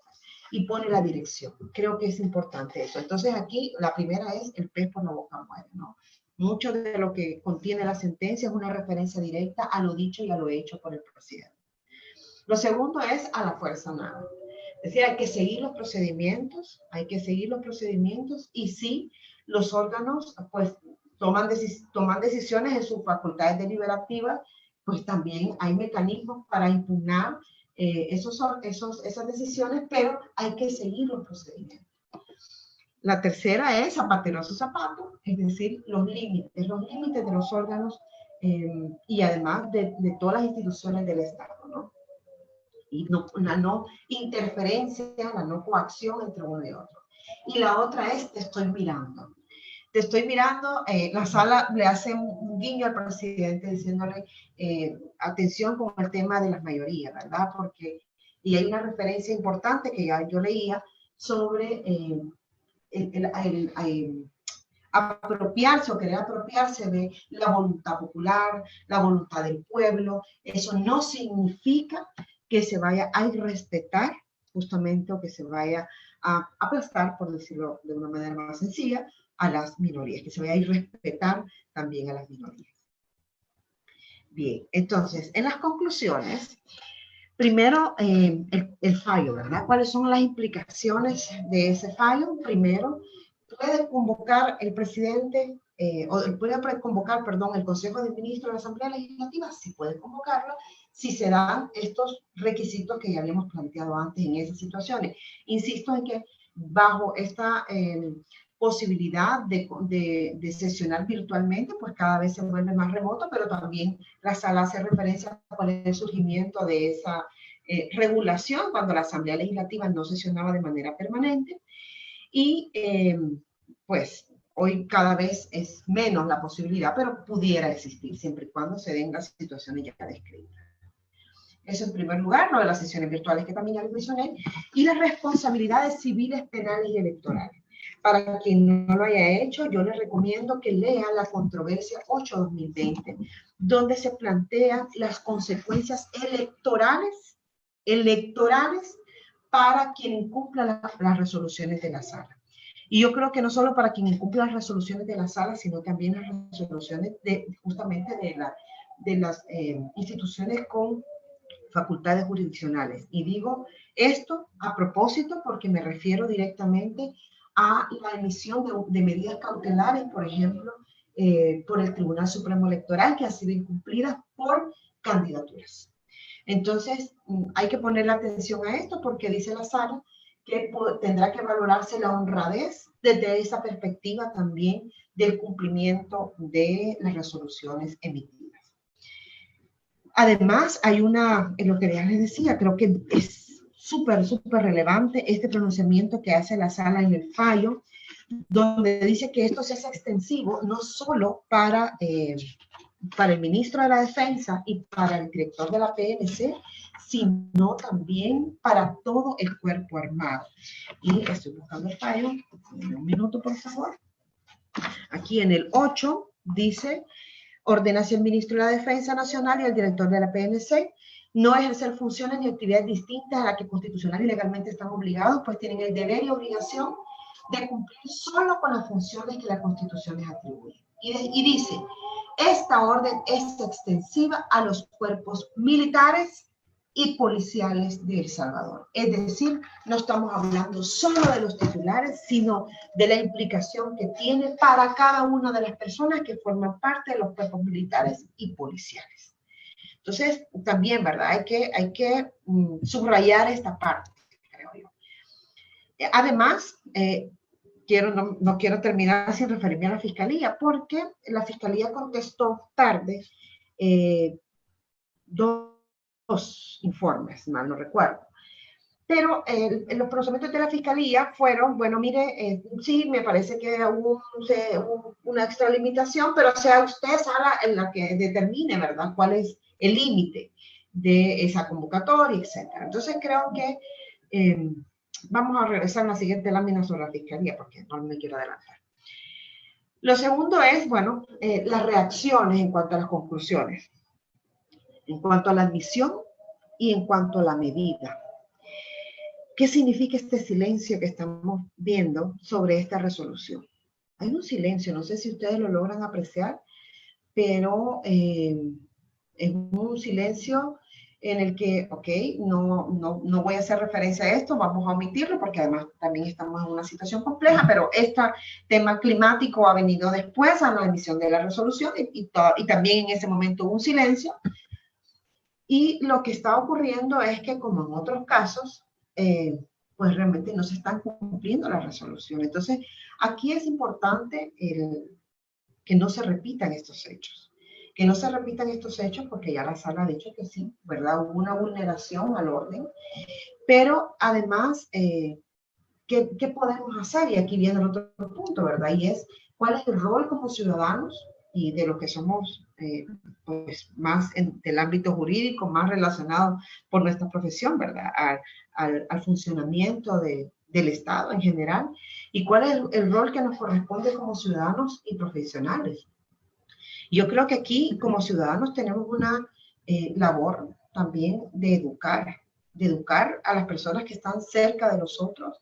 Y pone la dirección. Creo que es importante eso. Entonces aquí la primera es el pez por la boca muere, ¿no? Mucho de lo que contiene la sentencia es una referencia directa a lo dicho y a lo hecho por el presidente. Lo segundo es a la fuerza nada. Es decir, hay que seguir los procedimientos, y sí, los órganos pues toman decisiones en sus facultades deliberativas, pues también hay mecanismos para impugnar esas decisiones, pero hay que seguir los procedimientos. La tercera es zapatero a su zapato, es decir, los límites de los órganos y además de todas las instituciones del Estado, ¿no? Y la no interferencia, la no coacción entre uno y otro. Y la otra es, te estoy mirando. Te estoy mirando, la sala le hace un guiño al presidente diciéndole, atención con el tema de las mayorías, ¿verdad? Porque, y hay una referencia importante que ya yo leía sobre apropiarse o querer apropiarse de la voluntad popular, la voluntad del pueblo. Eso no significa que se vaya a irrespetar justamente o que se vaya a aplastar, por decirlo de una manera más sencilla, a las minorías, que se vaya a irrespetar también a las minorías. Bien, entonces, en las conclusiones, primero el fallo, ¿verdad? ¿Cuáles son las implicaciones de ese fallo? Primero, puede convocar el presidente, puede convocar, perdón, el Consejo de Ministros de la Asamblea Legislativa, sí puede convocarlo, si se dan estos requisitos que ya habíamos planteado antes en esas situaciones. Insisto en que bajo esta posibilidad de sesionar virtualmente, pues cada vez se vuelve más remoto, pero también la sala hace referencia a cuál es el surgimiento de esa regulación cuando la Asamblea Legislativa no sesionaba de manera permanente. Y pues hoy cada vez es menos la posibilidad, pero pudiera existir siempre y cuando se den las situaciones ya descritas. Eso en primer lugar, lo de las sesiones virtuales que también ya lo mencioné, y las responsabilidades civiles, penales y electorales. Para quien no lo haya hecho, yo les recomiendo que lea la controversia 8/2020, donde se plantean las consecuencias electorales para quien incumpla las resoluciones de la sala. Y yo creo que no solo para quien incumpla las resoluciones de la sala, sino también las resoluciones justamente de las instituciones con facultades jurisdiccionales. Y digo esto a propósito porque me refiero directamente a la emisión de medidas cautelares, por ejemplo, por el Tribunal Supremo Electoral, que han sido incumplidas por candidaturas. Entonces, hay que ponerle atención a esto porque dice la sala que tendrá que valorarse la honradez desde esa perspectiva también del cumplimiento de las resoluciones emitidas. Además, hay en lo que ya les decía, creo que es súper relevante este pronunciamiento que hace la sala en el fallo, donde dice que esto se hace extensivo no solo para el ministro de la Defensa y para el director de la PNC, sino también para todo el cuerpo armado. Y estoy buscando el fallo, un minuto por favor. Aquí en el 8 dice, ordena al ministro de la Defensa Nacional y al director de la PNC no ejercer funciones ni actividades distintas a las que constitucional y legalmente están obligados, pues tienen el deber y obligación de cumplir solo con las funciones que la Constitución les atribuye. Y dice, esta orden es extensiva a los cuerpos militares y policiales de El Salvador. Es decir, no estamos hablando solo de los titulares, sino de la implicación que tiene para cada una de las personas que forman parte de los cuerpos militares y policiales. Entonces, también, ¿verdad? Hay que subrayar esta parte, creo yo. Además, no quiero terminar sin referirme a la Fiscalía, porque la Fiscalía contestó tarde dos informes, mal no recuerdo. Pero los procedimientos de la Fiscalía fueron, bueno, mire, sí, me parece que hubo una extralimitación, pero sea usted, sala, en la que determine, ¿verdad?, cuál es el límite de esa convocatoria, etc. Entonces creo que vamos a regresar a la siguiente lámina sobre la fiscalía, porque no me quiero adelantar. Lo segundo es, bueno, las reacciones en cuanto a las conclusiones, en cuanto a la admisión y en cuanto a la medida. ¿Qué significa este silencio que estamos viendo sobre esta resolución? Hay un silencio, no sé si ustedes lo logran apreciar, pero es un silencio en el que, ok, no voy a hacer referencia a esto, vamos a omitirlo porque además también estamos en una situación compleja, pero este tema climático ha venido después a la emisión de la resolución y también en ese momento hubo un silencio. Y lo que está ocurriendo es que, como en otros casos, pues realmente no se están cumpliendo las resoluciones. Entonces, aquí es importante que no se repitan estos hechos. Que no se repitan estos hechos porque ya la sala ha dicho que sí, ¿verdad? Hubo una vulneración al orden. Pero además, ¿qué podemos hacer? Y aquí viene el otro punto, ¿verdad? Y es, ¿cuál es el rol como ciudadanos y de lo que somos pues más del ámbito jurídico, más relacionado por nuestra profesión, ¿verdad? Al funcionamiento del Estado en general. ¿Y cuál es el rol que nos corresponde como ciudadanos y profesionales? Yo creo que aquí como ciudadanos tenemos una labor también de educar a las personas que están cerca de nosotros,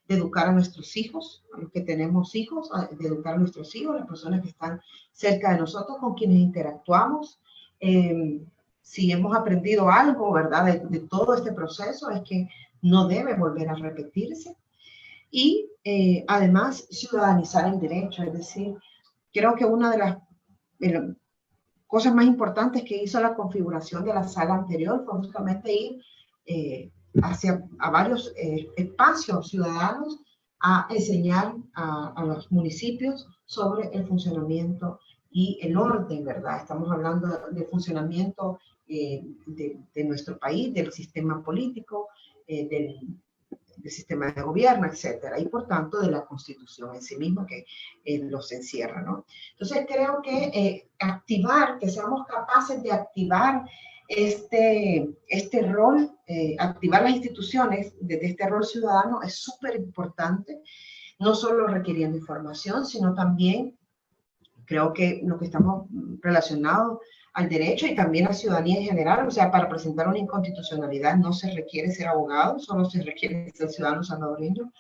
de educar a nuestros hijos, a los que tenemos hijos, de educar a nuestros hijos, las personas que están cerca de nosotros, con quienes interactuamos. Si hemos aprendido algo, ¿verdad? De todo este proceso es que no debe volver a repetirse. Y además ciudadanizar el derecho, es decir, creo que una de las cosas más importantes que hizo la configuración de la sala anterior fue justamente ir a varios espacios ciudadanos a enseñar a los municipios sobre el funcionamiento y el orden, ¿verdad? Estamos hablando del funcionamiento de nuestro país, del sistema político, del sistema de gobierno, etcétera, y por tanto de la Constitución en sí misma que los encierra, ¿no? Entonces creo que que seamos capaces de activar este rol, activar las instituciones desde este rol ciudadano es súper importante, no solo requiriendo información, sino también creo que lo que estamos relacionados al derecho y también a la ciudadanía en general, o sea, para presentar una inconstitucionalidad no se requiere ser abogado, solo se requiere ser ciudadano salvadoreño.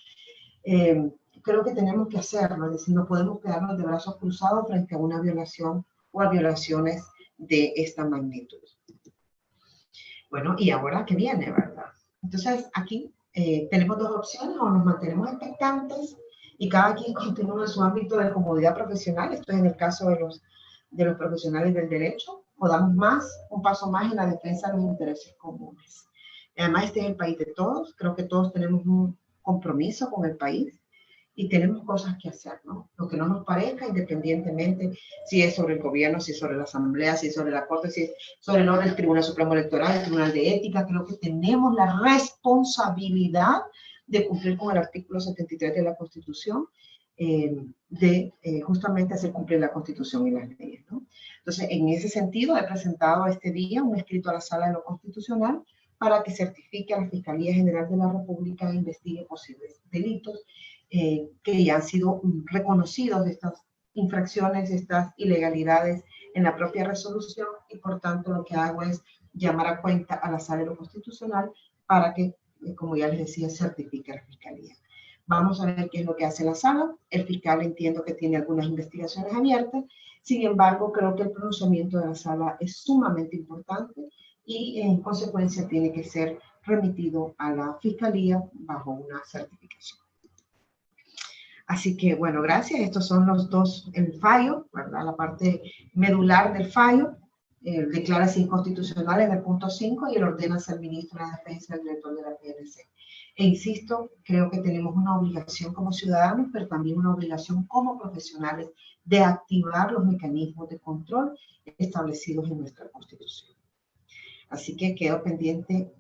Creo que tenemos que hacerlo, es decir, no podemos quedarnos de brazos cruzados frente a una violación o a violaciones de esta magnitud. Bueno, y ahora qué viene, ¿verdad? Entonces, aquí tenemos dos opciones, o nos mantenemos expectantes y cada quien continúa en su ámbito de comodidad profesional, esto es en el caso de los profesionales del derecho, o damos un paso más en la defensa de los intereses comunes. Además, este es el país de todos, creo que todos tenemos un compromiso con el país y tenemos cosas que hacer, ¿no? Lo que no nos parezca, independientemente si es sobre el gobierno, si es sobre la Asamblea, si es sobre la Corte, si es sobre el Tribunal Supremo Electoral, el Tribunal de Ética, creo que tenemos la responsabilidad de cumplir con el artículo 73 de la Constitución, justamente hacer cumplir la Constitución y las leyes, ¿no? Entonces, en ese sentido, he presentado este día un escrito a la Sala de lo Constitucional para que certifique a la Fiscalía General de la República e investigue posibles delitos que ya han sido reconocidos de estas infracciones, estas ilegalidades en la propia resolución y por tanto lo que hago es llamar a cuenta a la Sala de lo Constitucional para que, como ya les decía, certifique a la Fiscalía. Vamos a ver qué es lo que hace la Sala. El fiscal entiendo que tiene algunas investigaciones abiertas. Sin embargo, creo que el pronunciamiento de la Sala es sumamente importante y en consecuencia tiene que ser remitido a la Fiscalía bajo una certificación. Así que, bueno, gracias. Estos son los dos, el fallo, ¿verdad? La parte medular del fallo. Declara inconstitucional en el punto 5 y él ordena ser ministro de la Defensa del director de la PNC. E insisto, creo que tenemos una obligación como ciudadanos, pero también una obligación como profesionales de activar los mecanismos de control establecidos en nuestra Constitución. Así que quedo pendiente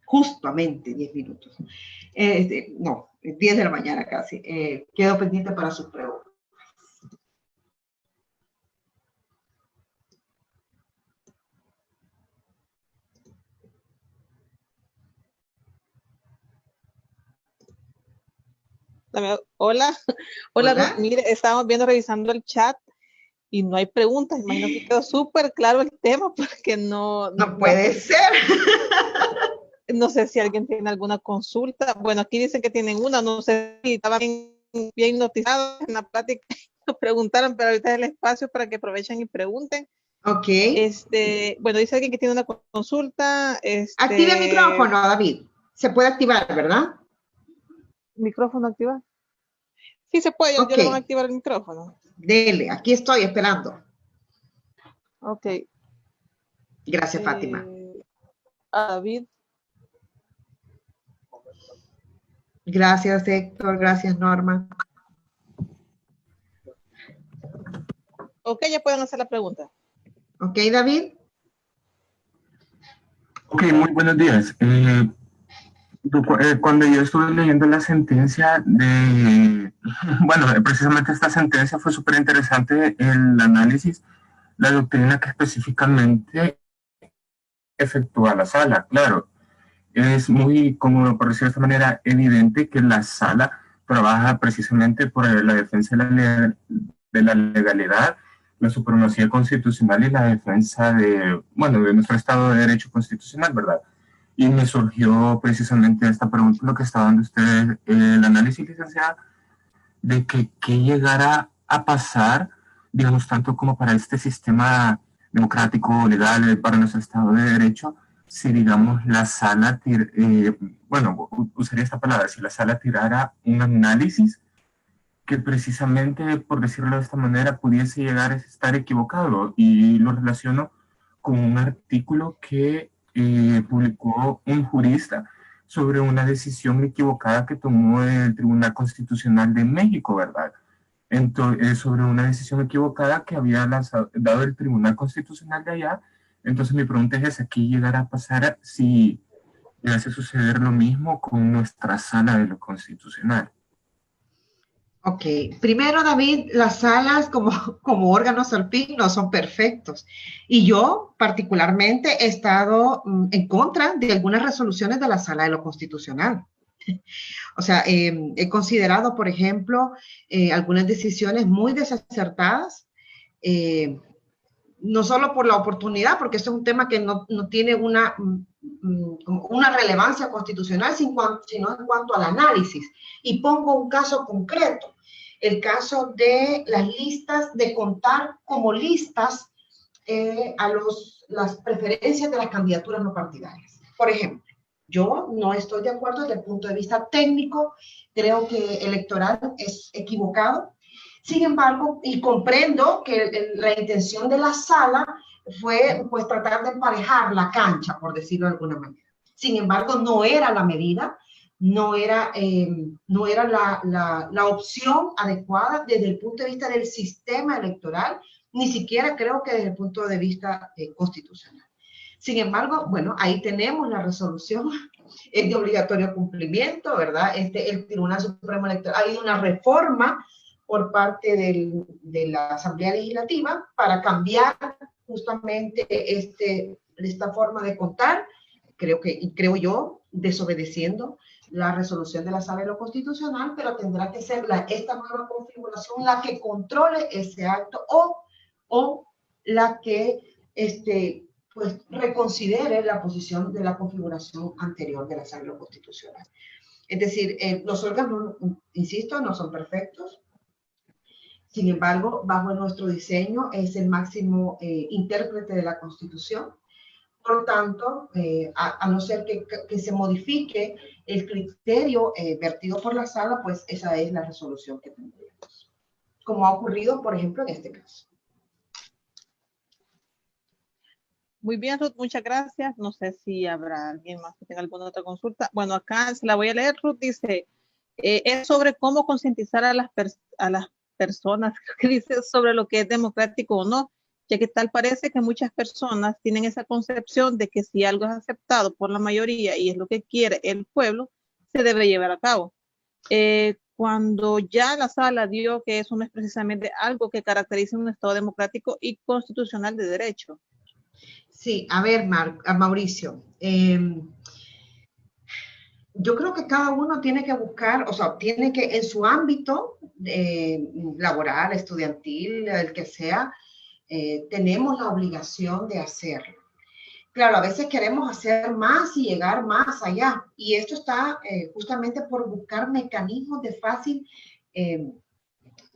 justamente 10 minutos. No, 10 de la mañana casi. Quedo pendiente para sus preguntas. Hola, hola Ruth, Hola. mire, estábamos viendo, revisando el chat y no hay preguntas. Imagino que quedó súper claro el tema porque No puede ser. no sé si alguien tiene alguna consulta. Bueno, aquí dicen que tienen una, no sé si estaban bien notizados en la plática, nos preguntaron, pero ahorita es el espacio para que aprovechen y pregunten. Ok. Bueno, dice alguien que tiene una consulta, Active el micrófono, David. Se puede activar, ¿verdad? micrófono activado. Sí se puede, yo Ok. le voy a activar el micrófono. Dele, aquí estoy esperando. Ok. Gracias, Fátima. David. Gracias, Héctor. Gracias, Norma. Ok, ya pueden hacer la pregunta. Ok, David. Ok, muy buenos días. Cuando yo estuve leyendo la sentencia de, bueno, precisamente esta sentencia fue súper interesante el análisis, la doctrina que específicamente efectúa la sala. Claro, es muy, como por decirlo de esta manera, evidente que la sala trabaja precisamente por la defensa de la legalidad, la supremacía constitucional y la defensa de, bueno, de nuestro Estado de Derecho constitucional, ¿verdad? Y me surgió precisamente esta pregunta, lo que está dando usted el análisis, licenciada, de que qué llegará a pasar, digamos, tanto como para este sistema democrático, legal, para nuestro Estado de Derecho, si, digamos, la sala, bueno, usaría esta palabra, si la sala tirara un análisis que precisamente, por decirlo de esta manera, pudiese llegar a estar equivocado. Y lo relaciono con un artículo que publicó un jurista sobre una decisión equivocada que tomó el Tribunal Constitucional de México, ¿verdad? Entonces, sobre una decisión equivocada que había dado el Tribunal Constitucional de allá. Entonces, mi pregunta es esa: ¿qué llegará a pasar si llegase a suceder lo mismo con nuestra sala de lo constitucional? Ok, primero David, las salas como órganos SORPIC no son perfectos. Y yo particularmente he estado en contra de algunas resoluciones de la sala de lo constitucional. O sea, he considerado, por ejemplo, algunas decisiones muy desacertadas, eh, no solo por la oportunidad, porque esto es un tema que no tiene una relevancia constitucional, sino en cuanto al análisis. Y pongo un caso concreto, el caso de las listas, de contar como listas las preferencias de las candidaturas no partidarias. Por ejemplo, yo no estoy de acuerdo desde el punto de vista técnico, creo que electoral es equivocado. Sin embargo, y comprendo que la intención de la sala fue pues tratar de emparejar la cancha, por decirlo de alguna manera. Sin embargo, no era la medida, no era la opción adecuada desde el punto de vista del sistema electoral, ni siquiera creo que desde el punto de vista constitucional. Sin embargo, bueno, ahí tenemos la resolución, es de obligatorio cumplimiento, ¿verdad? El Tribunal Supremo Electoral, ha habido una reforma por parte de la Asamblea Legislativa para cambiar justamente esta forma de contar, creo yo, desobedeciendo la resolución de la Sala de lo Constitucional, pero tendrá que ser esta nueva configuración la que controle ese acto o la que pues reconsidere la posición de la configuración anterior de la Sala de lo Constitucional. Es decir, los órganos, insisto, no son perfectos. Sin embargo, bajo nuestro diseño es el máximo intérprete de la Constitución. Por lo tanto, a no ser que se modifique el criterio vertido por la sala, pues esa es la resolución que tendríamos. Como ha ocurrido, por ejemplo, en este caso. Muy bien, Ruth, muchas gracias. No sé si habrá alguien más que tenga alguna otra consulta. Bueno, acá se la voy a leer. Ruth dice, es sobre cómo concientizar a las personas, creo que dice, sobre lo que es democrático o no, ya que tal parece que muchas personas tienen esa concepción de que si algo es aceptado por la mayoría y es lo que quiere el pueblo, se debe llevar a cabo. Cuando ya la sala dio que eso no es precisamente algo que caracteriza un Estado democrático y constitucional de derecho. Sí, a ver, Mauricio. yo creo que cada uno tiene que buscar, o sea, tiene que en su ámbito laboral, estudiantil, el que sea, tenemos la obligación de hacerlo. Claro, a veces queremos hacer más y llegar más allá, y esto está justamente por buscar mecanismos de fácil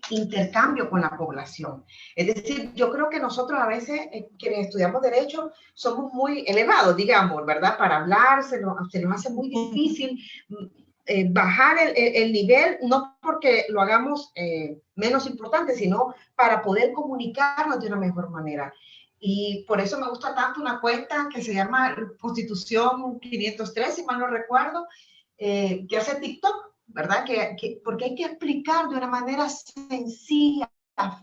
intercambio con la población. Es decir, yo creo que nosotros a veces, quienes estudiamos Derecho, somos muy elevados, digamos, ¿verdad? Para hablar se nos hace muy difícil bajar el nivel, no porque lo hagamos menos importante, sino para poder comunicarnos de una mejor manera. Y por eso me gusta tanto una cuenta que se llama Constitución 503, si mal no recuerdo, que hace TikTok, ¿verdad? Porque hay que explicar de una manera sencilla,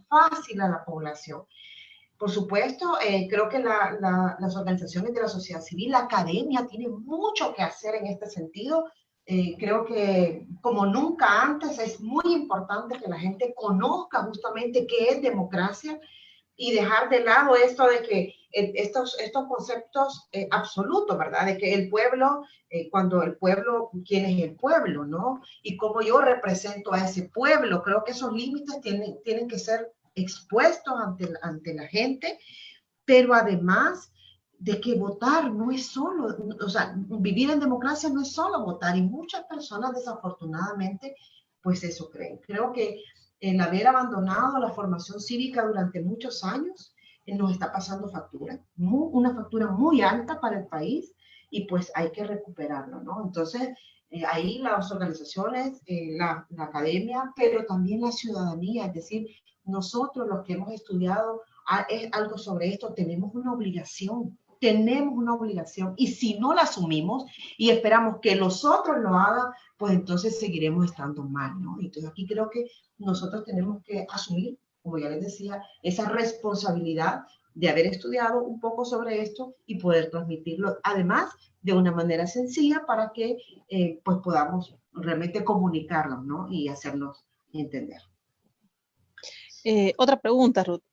fácil a la población. Por supuesto, creo que las organizaciones de la sociedad civil, la academia, tiene mucho que hacer en este sentido. Creo que como nunca antes es muy importante que la gente conozca justamente qué es democracia y dejar de lado esto de que estos conceptos absolutos, ¿verdad? De que el pueblo, cuando el pueblo, ¿quién es el pueblo, no? Y cómo yo represento a ese pueblo. Creo que esos límites tienen que ser expuestos ante la gente, pero además de que votar no es solo, o sea, vivir en democracia no es solo votar, y muchas personas desafortunadamente pues eso creen. Creo que el haber abandonado la formación cívica durante muchos años nos está pasando factura, una factura muy alta para el país, y pues hay que recuperarlo, ¿no? Entonces, ahí las organizaciones, la academia, pero también la ciudadanía, es decir, nosotros los que hemos estudiado es algo sobre esto, tenemos una obligación, y si no la asumimos y esperamos que los otros lo hagan, pues entonces seguiremos estando mal, ¿no? Entonces aquí creo que nosotros tenemos que asumir, como ya les decía, esa responsabilidad de haber estudiado un poco sobre esto y poder transmitirlo, además de una manera sencilla para que pues podamos realmente comunicarnos, ¿no? Y hacernos entender. Otra pregunta, Ruth.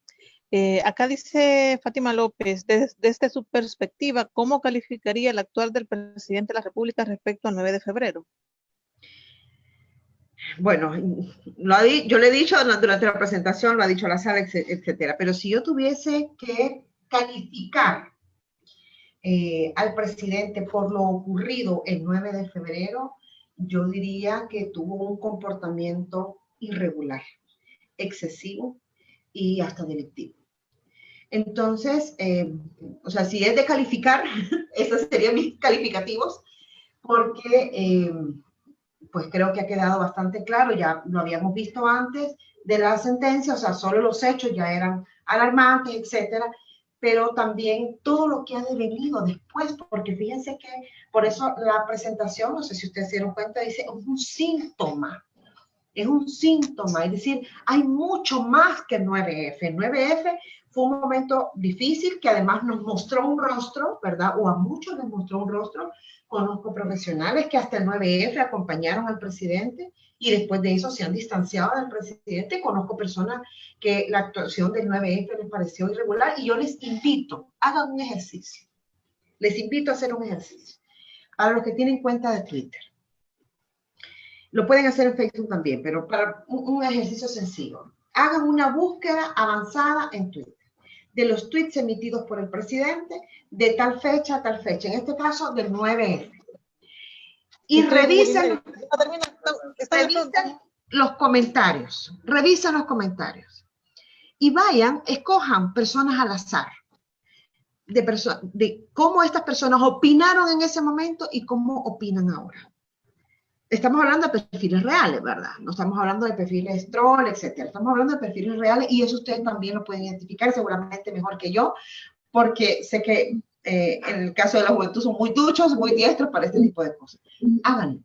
Acá dice Fátima López, desde su perspectiva, ¿cómo calificaría el actuar del presidente de la República respecto al 9 de febrero? Bueno, yo le he dicho durante la presentación, lo ha dicho la sala, etcétera, pero si yo tuviese que calificar al presidente por lo ocurrido el 9 de febrero, yo diría que tuvo un comportamiento irregular, excesivo y hasta delictivo. Entonces, o sea, si es de calificar, esos serían mis calificativos, porque pues creo que ha quedado bastante claro, ya lo habíamos visto antes de la sentencia, o sea, solo los hechos ya eran alarmantes, etcétera, pero también todo lo que ha devenido después, porque fíjense que por eso la presentación, no sé si ustedes se dieron cuenta, dice, es un síntoma, es decir, hay mucho más que el 9F. El 9F fue un momento difícil que además nos mostró un rostro, ¿verdad? O a muchos les mostró un rostro. Conozco profesionales que hasta el 9F acompañaron al presidente y después de eso se han distanciado del presidente. Conozco personas que la actuación del 9F les pareció irregular, y yo les invito, hagan un ejercicio. Les invito a hacer un ejercicio. Para los que tienen cuenta de Twitter. Lo pueden hacer en Facebook también, pero para un ejercicio sencillo. Hagan una búsqueda avanzada en Twitter de los tweets emitidos por el presidente de tal fecha a tal fecha, en este caso del 9F. Y revisen los comentarios. Revisen los comentarios. Y vayan, escojan personas al azar de cómo estas personas opinaron en ese momento y cómo opinan ahora. Estamos hablando de perfiles reales, ¿verdad? No estamos hablando de perfiles troll, etcétera. Estamos hablando de perfiles reales, y eso ustedes también lo pueden identificar seguramente mejor que yo, porque sé que en el caso de la juventud son muy duchos, muy diestros para este tipo de cosas. Háganlo.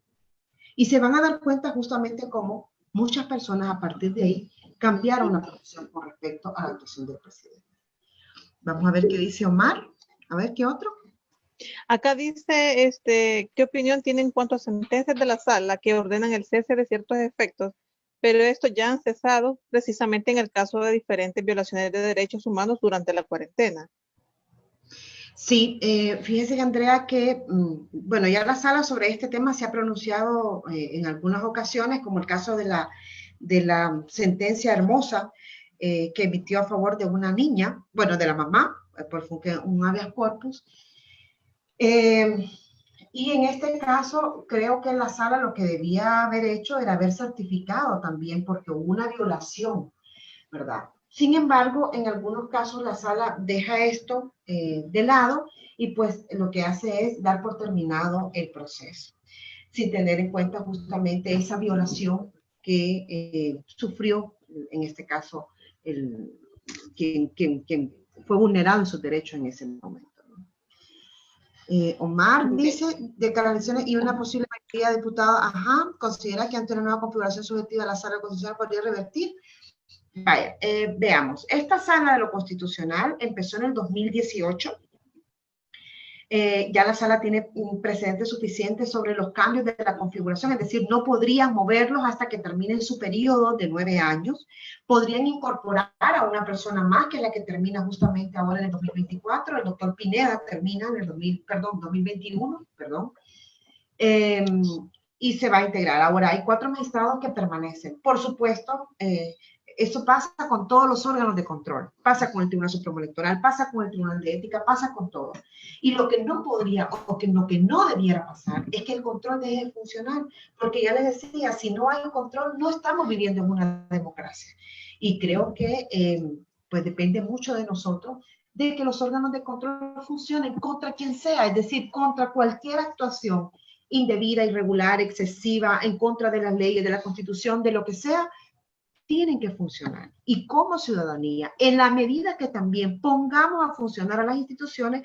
Y se van a dar cuenta justamente cómo muchas personas a partir de ahí cambiaron la posición con respecto a la actuación del presidente. Vamos a ver qué dice Omar. A ver, ¿qué otro? Acá dice, ¿qué opinión tiene en cuanto a sentencias de la sala que ordenan el cese de ciertos efectos, pero estos ya han cesado precisamente en el caso de diferentes violaciones de derechos humanos durante la cuarentena? Sí, fíjese, Andrea, que, bueno, ya la sala sobre este tema se ha pronunciado en algunas ocasiones, como el caso de la sentencia hermosa que emitió a favor de una niña, bueno, de la mamá, por un habeas corpus. Y en este caso, creo que la sala lo que debía haber hecho era haber certificado también, porque hubo una violación, ¿verdad? Sin embargo, en algunos casos la sala deja esto de lado y pues lo que hace es dar por terminado el proceso, sin tener en cuenta justamente esa violación que sufrió, en este caso, quien fue vulnerado en sus derechos en ese momento. Omar dice, declaraciones y una posible mayoría de diputados, considera que ante una nueva configuración subjetiva de la sala constitucional podría revertir. Vaya, veamos. Esta sala de lo constitucional empezó en el 2018. Ya la sala tiene un precedente suficiente sobre los cambios de la configuración, es decir, no podrían moverlos hasta que terminen su periodo de 9 años. Podrían incorporar a una persona más, que es la que termina justamente ahora en el 2024. El doctor Pineda termina en el 2021, y se va a integrar. Ahora, hay 4 magistrados que permanecen. Por supuesto, eso pasa con todos los órganos de control, pasa con el Tribunal Supremo Electoral, pasa con el Tribunal de Ética, pasa con todo. Y lo que no podría, o que lo que no debiera pasar, es que el control deje de funcionar, porque ya les decía, si no hay control, no estamos viviendo en una democracia. Y creo que pues depende mucho de nosotros, de que los órganos de control funcionen contra quien sea, es decir, contra cualquier actuación indebida, irregular, excesiva, en contra de las leyes, de la Constitución, de lo que sea, tienen que funcionar. Y como ciudadanía, en la medida que también pongamos a funcionar a las instituciones,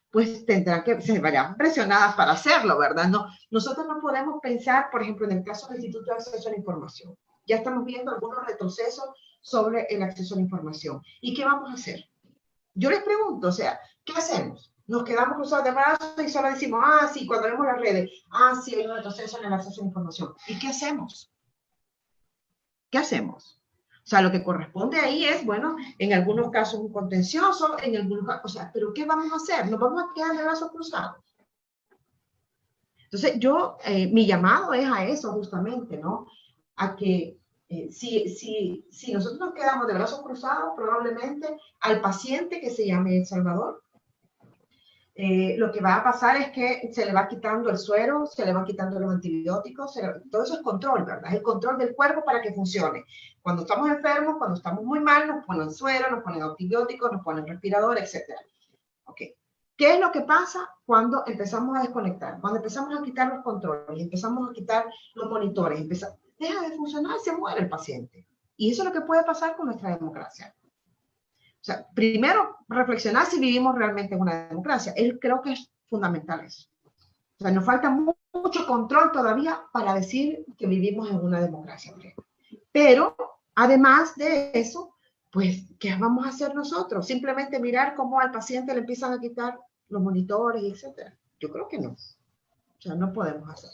pues tendrán que ser presionadas para hacerlo, ¿verdad? No, nosotros no podemos pensar, por ejemplo, en el caso del Instituto de Acceso a la Información. Ya estamos viendo algunos retrocesos sobre el acceso a la información. ¿Y qué vamos a hacer? Yo les pregunto, o sea, ¿qué hacemos? Nos quedamos cruzados de brazos y solo decimos, sí, cuando vemos las redes, sí, hay un retroceso en el acceso a la información. ¿Y qué hacemos? ¿Qué hacemos? O sea, lo que corresponde ahí es, bueno, en algunos casos un contencioso, en algunos casos, o sea, ¿pero qué vamos a hacer? ¿Nos vamos a quedar de brazos cruzados? Entonces, mi llamado es a eso justamente, ¿no? A que si nosotros nos quedamos de brazos cruzados, probablemente al paciente que se llame El Salvador, lo que va a pasar es que se le va quitando el suero, se le van quitando los antibióticos, todo eso es control, ¿verdad? Es el control del cuerpo para que funcione. Cuando estamos enfermos, cuando estamos muy mal, nos ponen suero, nos ponen antibióticos, nos ponen respirador, etc. ¿Ok? ¿Qué es lo que pasa cuando empezamos a desconectar? Cuando empezamos a quitar los controles, empezamos a quitar los monitores, deja de funcionar, se muere el paciente. Y eso es lo que puede pasar con nuestra democracia. O sea, primero, reflexionar si vivimos realmente en una democracia. Creo que es fundamental eso. O sea, nos falta mucho control todavía para decir que vivimos en una democracia. Pero, además de eso, pues, ¿qué vamos a hacer nosotros? Simplemente mirar cómo al paciente le empiezan a quitar los monitores, etc. Yo creo que no. O sea, no podemos hacer.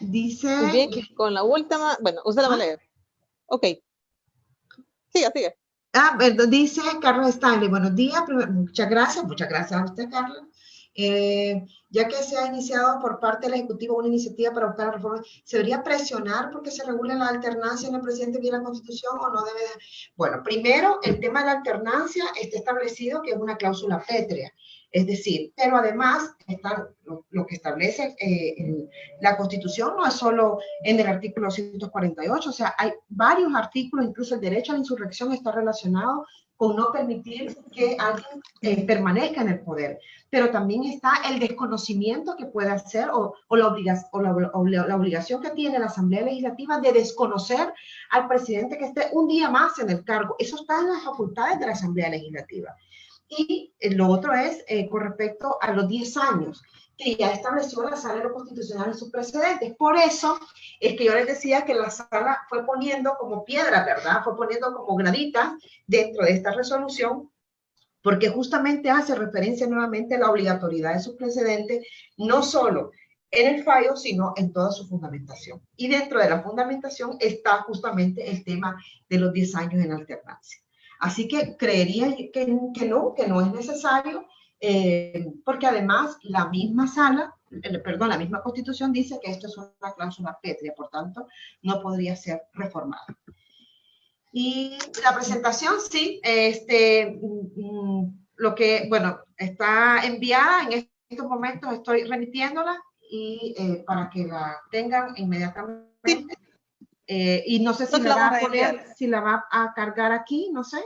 Dice... Bien, con la última... Bueno, usted la va a leer. Ok. Siga. Dice Carlos Stanley, buenos días, muchas gracias a usted, Carlos. Ya que se ha iniciado por parte del Ejecutivo una iniciativa para buscar la reforma, ¿se debería presionar porque se regule la alternancia en el presidente vía la Constitución o no debe de? Bueno, primero, el tema de la alternancia está establecido que es una cláusula pétrea. Es decir, pero además lo que establece la Constitución no es solo en el artículo 148, o sea, hay varios artículos, incluso el derecho a la insurrección está relacionado con no permitir que alguien permanezca en el poder, pero también está el desconocimiento que puede hacer o la obligación que tiene la Asamblea Legislativa de desconocer al presidente que esté un día más en el cargo. Eso está en las facultades de la Asamblea Legislativa. Y lo otro es con respecto a los 10 años, que ya estableció la Sala de lo Constitucional en sus precedentes. Por eso es que yo les decía que la Sala fue poniendo como piedra, ¿verdad? Fue poniendo como graditas dentro de esta resolución, porque justamente hace referencia nuevamente a la obligatoriedad de sus precedentes, no solo en el fallo, sino en toda su fundamentación. Y dentro de la fundamentación está justamente el tema de los 10 años en alternancia. Así que creería que no es necesario porque además la misma sala, la misma Constitución dice que esto es una cláusula pétrea, por tanto, no podría ser reformada. Y la presentación, sí, lo que, bueno, está enviada en estos momentos, estoy remitiéndola y para que la tengan inmediatamente. Sí. Y no sé si la va a poner, si la va a cargar aquí, no sé.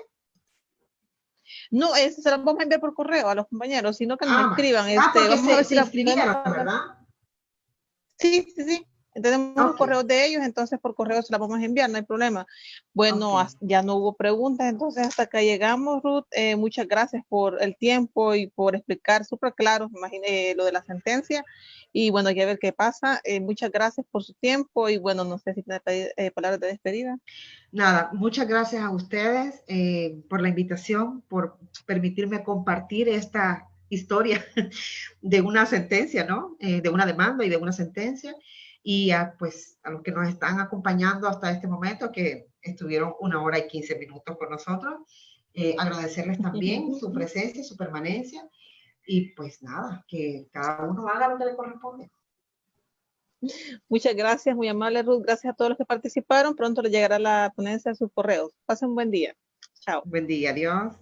No, se la vamos a enviar por correo a los compañeros, sino que nos escriban. Porque vamos a ver si se inscribieron, ¿verdad? Sí, sí, sí. Tenemos los correos de ellos, entonces por correo se la vamos a enviar, no hay problema. Bueno, ya no hubo preguntas, entonces hasta acá llegamos, Ruth. Muchas gracias por el tiempo y por explicar súper claro, imaginé lo de la sentencia. Y bueno, ya ver qué pasa. Muchas gracias por su tiempo y bueno, no sé si tiene palabras de despedida. Nada, muchas gracias a ustedes por la invitación, por permitirme compartir esta historia de una sentencia, ¿no? De una demanda y de una sentencia. Y pues a los que nos están acompañando hasta este momento, que estuvieron 1 hora y 15 minutos con nosotros, agradecerles también su presencia, su permanencia. Y pues nada, que cada uno haga lo que le corresponde. Muchas gracias, muy amable Ruth. Gracias a todos los que participaron. Pronto les llegará la ponencia a sus correos. Pasen un buen día. Chao. Buen día, adiós.